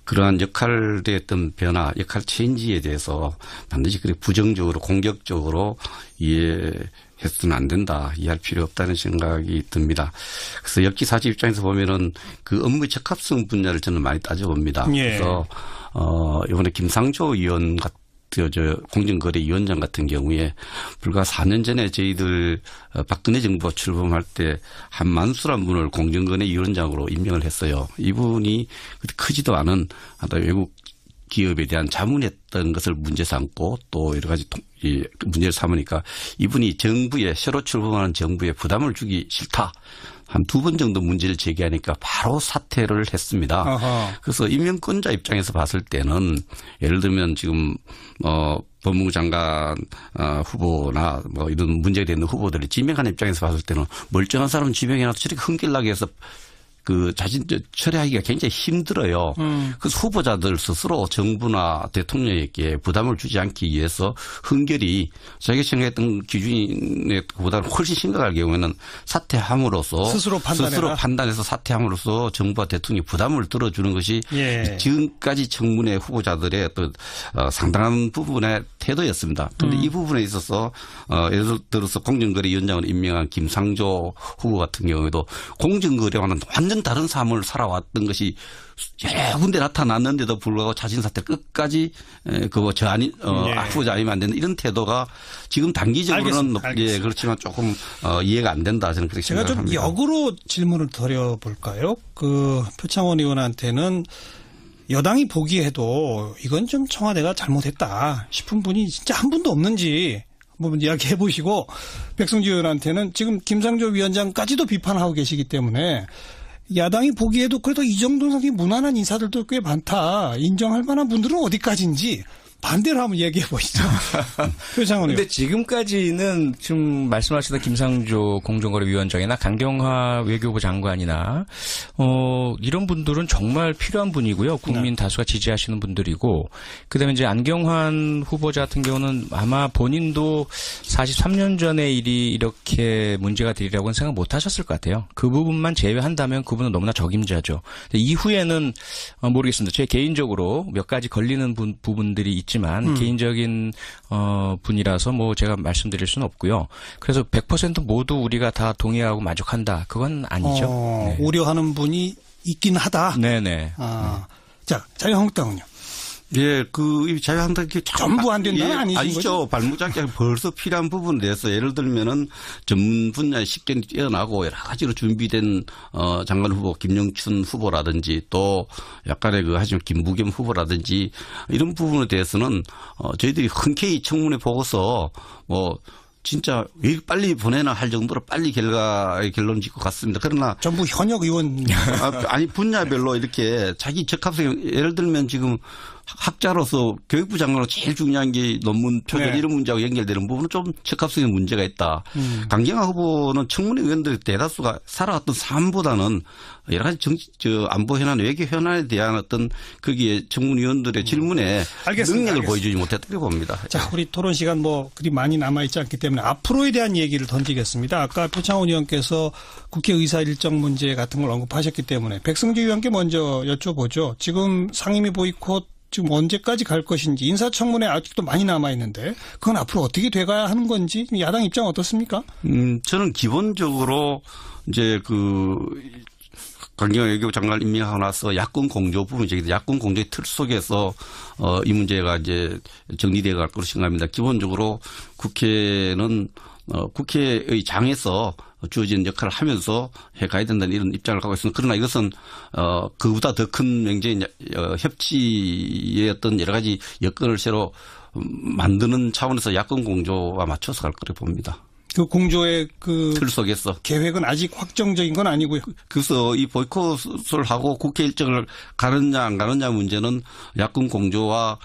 그러한 역할에 어떤 변화, 역할 체인지에 대해서 반드시 그렇게 부정적으로 공격적으로 이해해서는 안 된다. 이해할 필요 없다는 생각이 듭니다. 그래서 역지사지 입장에서 보면은 그 업무의 적합성 분야를 저는 많이 따져봅니다. 그래서 이번에 김상조 의원 같은 공정거래위원장 같은 경우에 불과 4년 전에 저희들 박근혜 정부가 출범할 때 한만수란 분을 공정거래위원장으로 임명을 했어요. 이분이 크지도 않은 외국 기업에 대한 자문했던 것을 문제 삼고 또 여러 가지 문제를 삼으니까 이분이 새로 출범하는 정부에 부담을 주기 싫다. 한 2번 정도 문제를 제기하니까 바로 사퇴를 했습니다. 아하. 그래서 임명권자 입장에서 봤을 때는 예를 들면 지금 법무부 장관 후보나 뭐 이런 문제가 되는 후보들이 지명하는 입장에서 봤을 때는 멀쩡한 사람은 지명해놔서 저렇게 흥길나게 해서 그 자진 처리하기가 굉장히 힘들어요. 그래서 후보자들 스스로 정부나 대통령에게 부담을 주지 않기 위해서 흔결히 자기가 생각했던 기준보다는 훨씬 심각할 경우에는 사퇴함으로써 스스로 판단해서 사퇴함으로써 정부와 대통령이 부담을 들어주는 것이 지금까지 청문회 후보자들의 어떤 상당한 부분의 태도였습니다. 그런데 이 부분에 있어서 예를 들어서 공정거래위원장을 임명한 김상조 후보 같은 경우에도 공정거래와는 완전 다른 삶을 살아왔던 것이 여러 군데 나타났는데도 불구하고 자진 사퇴 끝까지 그거 후보자 아니면 안 된다 이런 태도가 지금 단기적으로는 그렇지만 조금 이해가 안 된다 저는 그렇게 생각합니다. 제가 좀 역으로 질문을 드려볼까요? 그 표창원 의원한테는 여당이 보기에도 이건 좀 청와대가 잘못했다 싶은 분이 진짜 한 분도 없는지 한번 이야기해 보시고 백승주 의원한테는 지금 김상조 위원장까지도 비판하고 계시기 때문에 야당이 보기에도 그래도 이 정도 상당히 무난한 인사들도 꽤 많다. 인정할 만한 분들은 어디까지인지 반대로 한번 얘기해 보시죠. 표창원 의원. 근데 지금까지는 지금 말씀하시던 김상조 공정거래위원장이나 강경화 외교부 장관이나 이런 분들은 정말 필요한 분이고요. 국민 다수가 지지하시는 분들이고 그다음에 이제 안경환 후보자 같은 경우는 아마 본인도 43년 전의 일이 이렇게 문제가 되리라고는 생각 못 하셨을 것 같아요. 그 부분만 제외한다면 그분은 너무나 적임자죠. 이후에는 모르겠습니다. 제 개인적으로 몇 가지 걸리는 부분들이 있지만 개인적인 분이라서 뭐 제가 말씀드릴 수는 없고요. 그래서 100% 모두 우리가 다 동의하고 만족한다. 그건 아니죠. 네. 우려하는 분이 있긴 하다. 네네. 자, 자유한국당은요? 예, 그 자유한국당이 전부 안 된다는 아니신 아니죠. 거죠? 발무잡기 벌써 필요한 부분에 대해서 예를 들면은 전문 분야의 식견이 뛰어나고 여러 가지로 준비된 장관 후보 김영춘 후보라든지 또 약간의 하지만 김부겸 후보라든지 이런 부분에 대해서는 저희들이 흔쾌히 청문회 보고서 진짜 왜 빨리 보내나 할 정도로 빨리 결론 짓고 갔습니다. 그러나 전부 현역 의원 아니 분야별로 이렇게 자기 적합성 예를 들면 지금 학자로서 교육부 장관으로 제일 중요한 게 논문 표절 이런 문제하고 연결되는 부분은 좀 적합성에 문제가 있다. 강경화 후보는 청문회 의원들의 대다수가 살아왔던 삶보다는 여러 가지 안보 현안, 외교 현안에 대한 어떤 거기에 청문위원들의 질문에 능력을 보여주지 못했다고 봅니다. 자, 우리 토론 시간 그리 많이 남아있지 않기 때문에 앞으로에 대한 얘기를 던지겠습니다. 아까 표창원 의원께서 국회 의사 일정 문제 같은 걸 언급하셨기 때문에 백승주 의원께 먼저 여쭤보죠. 지금 상임위 보이콧 지금 언제까지 갈 것인지 인사청문회 아직도 많이 남아있는데 그건 앞으로 어떻게 돼가야 하는 건지 야당 입장 어떻습니까? 저는 기본적으로 이제 강경화 외교부 장관 임명하고 나서 야권 공조 부분이 야권 공조의 틀 속에서 이 문제가 이제 정리되어 갈 것으로 생각합니다. 기본적으로 국회는 국회의 장에서 주어진 역할을 하면서 해가야 된다는 이런 입장을 갖고 있습니다. 그러나 이것은 그보다 더 큰 명제인 협치의 어떤 여러 가지 여건을 새로 만드는 차원에서 야권 공조와 맞춰서 갈 거라고 봅니다. 그 공조의 틀 속에서 계획은 아직 확정적인 건 아니고요. 그래서 이 보이콧을 하고 국회 일정을 가느냐 안 가느냐 문제는 야권 공조와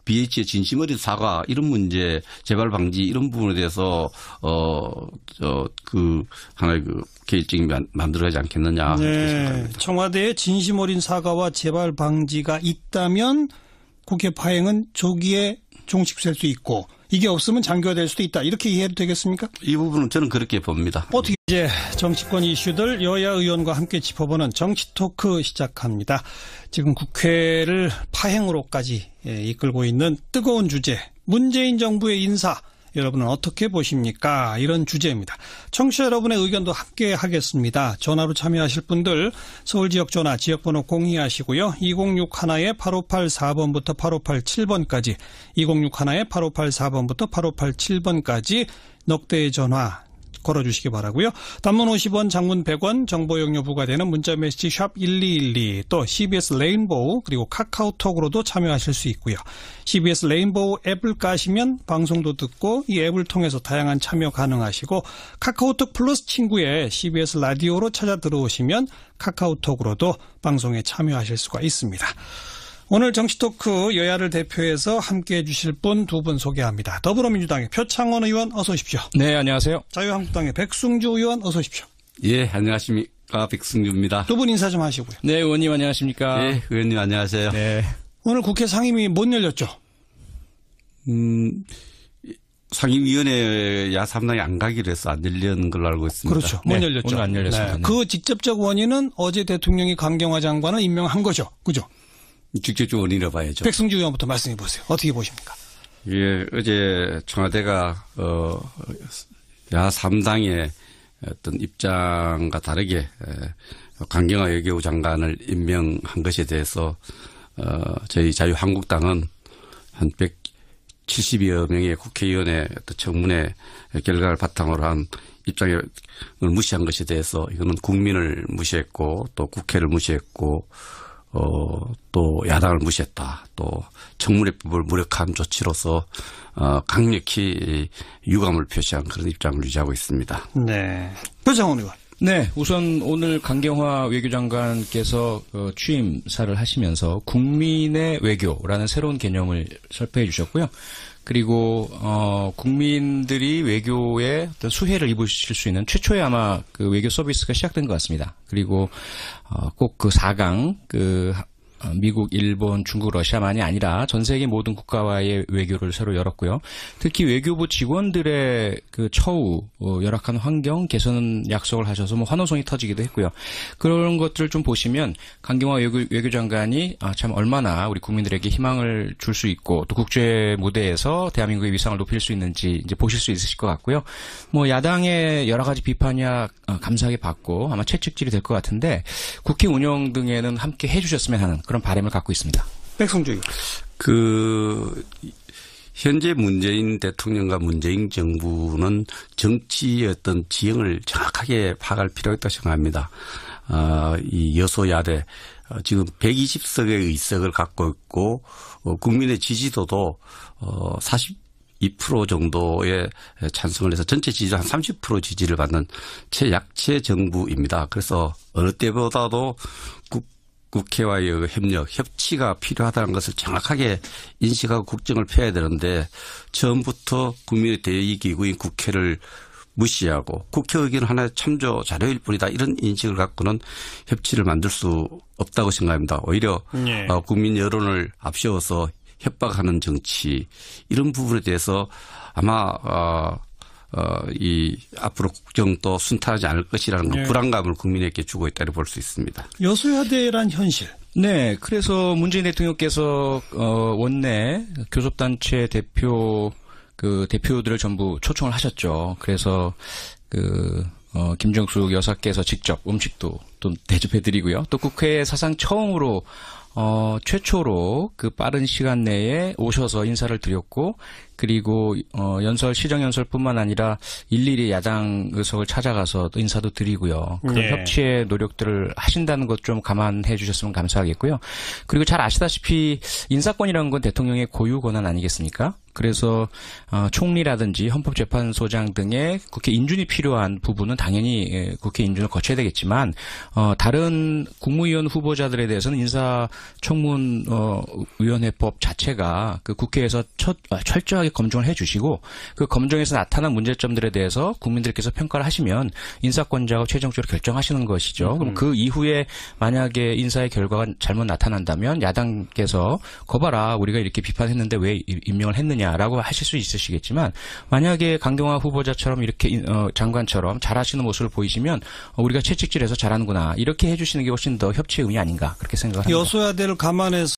BH의 진심 어린 사과 이런 문제 재발 방지 이런 부분에 대해서 하나의 개일증이 만들어야지 않겠느냐. 네. 청와대의 진심 어린 사과와 재발 방지가 있다면 국회 파행은 조기에 종식될 수 있고 이게 없으면 장기화될 수도 있다. 이렇게 이해해도 되겠습니까? 이 부분은 저는 그렇게 봅니다. 어떻게 이제 정치권 이슈들 여야 의원과 함께 짚어보는 정치 토크 시작합니다. 지금 국회를 파행으로까지 이끌고 있는 뜨거운 주제 문재인 정부의 인사 여러분은 어떻게 보십니까? 이런 주제입니다. 청취자 여러분의 의견도 함께 하겠습니다. 전화로 참여하실 분들 서울 지역 전화 지역번호 공유하시고요. 2061-8584번부터 8587번까지 2061-8584번부터 8587번까지 넉대의 전화 걸어주시기 바라고요. 단문 50원, 장문 100원, 정보 용료 부과되는 문자메시지 샵 1212 또 CBS 레인보우 그리고 카카오톡으로도 참여하실 수 있고요. CBS 레인보우 앱을 까시면 방송도 듣고 이 앱을 통해서 다양한 참여 가능하시고 카카오톡 플러스 친구에 CBS 라디오로 찾아 들어오시면 카카오톡으로도 방송에 참여하실 수가 있습니다. 오늘 정치토크 여야를 대표해서 함께해 주실 분 두 분 소개합니다. 더불어민주당의 표창원 의원 어서 오십시오. 네, 안녕하세요. 자유한국당의 백승주 의원 어서 오십시오. 예, 안녕하십니까. 백승주입니다. 두 분 인사 좀 하시고요. 네, 의원님 안녕하십니까. 네, 의원님 안녕하세요. 네. 오늘 국회 상임위 못 열렸죠? 상임위원회 야3당이 안 가기로 해서 안 열리는 걸로 알고 있습니다. 그렇죠. 못 네, 열렸죠. 오늘 안 열렸습니다. 네. 그 직접적 원인은 어제 대통령이 강경화 장관을 임명한 거죠. 그죠? 직접적 원인이라 봐야죠. 백승주 의원부터 말씀해 보세요. 어떻게 보십니까? 예, 어제 청와대가 야3당의 어떤 입장과 다르게 강경화 외교부 장관을 임명한 것에 대해서 저희 자유한국당은 한 170여 명의 국회의원의 어떤 청문회 결과를 바탕으로 한 입장을 무시한 것에 대해서 이거는 국민을 무시했고 또 국회를 무시했고 또 야당을 무시했다. 또 청문회법을 무력한 조치로서 강력히 유감을 표시한 그런 입장을 유지하고 있습니다. 네. 표창원 의원. 네, 우선 오늘 강경화 외교장관께서 취임사를 하시면서 국민의 외교라는 새로운 개념을 설파해 주셨고요. 그리고 국민들이 외교에 어떤 수혜를 입으실 수 있는 최초의 아마 그 외교 서비스가 시작된 것 같습니다. 그리고 꼭 그 4강 미국, 일본, 중국, 러시아만이 아니라 전 세계 모든 국가와의 외교를 새로 열었고요. 특히 외교부 직원들의 그 처우, 열악한 환경 개선 약속을 하셔서 환호성이 터지기도 했고요. 그런 것들을 좀 보시면 강경화 외교장관이 참 얼마나 우리 국민들에게 희망을 줄 수 있고 또 국제 무대에서 대한민국의 위상을 높일 수 있는지 이제 보실 수 있으실 것 같고요. 야당의 여러 가지 비판이야 감사하게 받고 아마 채찍질이 될 것 같은데 국회 운영 등에는 함께 해주셨으면 하는 그런 바람을 갖고 있습니다. 백성주의. 현재 문재인 대통령과 문재인 정부는 정치의 어떤 지형을 정확하게 파악할 필요가 있다고 생각합니다. 이 여소야대 지금 120석의 의석을 갖고 있고 국민의 지지도도 42% 정도의 찬성을 해서 전체 지지도 한 30% 지지를 받는 최약체 정부입니다. 그래서 어느 때보다도 국회와의 협력, 협치가 필요하다는 것을 정확하게 인식하고 국정을 펴야 되는데 처음부터 국민의 대의기구인 국회를 무시하고 국회 의견은 하나의 참조 자료일 뿐이다. 이런 인식을 갖고는 협치를 만들 수 없다고 생각합니다. 오히려 국민 여론을 앞세워서 협박하는 정치 이런 부분에 대해서 아마 앞으로 국정도 순탄하지 않을 것이라는 불안감을 국민에게 주고 있다고 볼 수 있습니다. 여소야대란 현실. 네, 그래서 문재인 대통령께서 원내 교섭단체 대표들을 전부 초청을 하셨죠. 그래서 김정숙 여사께서 직접 음식도 또 대접해드리고요. 또 국회 사상 처음으로 최초로 그 빠른 시간 내에 오셔서 인사를 드렸고, 그리고 시정연설뿐만 아니라 일일이 야당 의석을 찾아가서 또 인사도 드리고요. 그런 협치의 노력들을 하신다는 것 좀 감안해 주셨으면 감사하겠고요. 그리고 잘 아시다시피 인사권이라는 건 대통령의 고유 권한 아니겠습니까? 그래서 총리라든지 헌법재판소장 등의 국회 인준이 필요한 부분은 당연히 국회 인준을 거쳐야 되겠지만 다른 국무위원 후보자들에 대해서는 인사청문위원회법 자체가 그 국회에서 철저하게 검증을 해주시고 그 검증에서 나타난 문제점들에 대해서 국민들께서 평가를 하시면 인사권자가 최종적으로 결정하시는 것이죠. 그럼 그 이후에 만약에 인사의 결과가 잘못 나타난다면 야당께서 거봐라 우리가 이렇게 비판했는데 왜 임명을 했느냐라고 하실 수 있으시겠지만 만약에 강경화 후보자처럼 이렇게 장관처럼 잘하시는 모습을 보이시면 우리가 채찍질해서 잘하는구나 이렇게 해주시는 게 훨씬 더 협치의 의미 아닌가 그렇게 생각합니다. 여소야대를 감안해서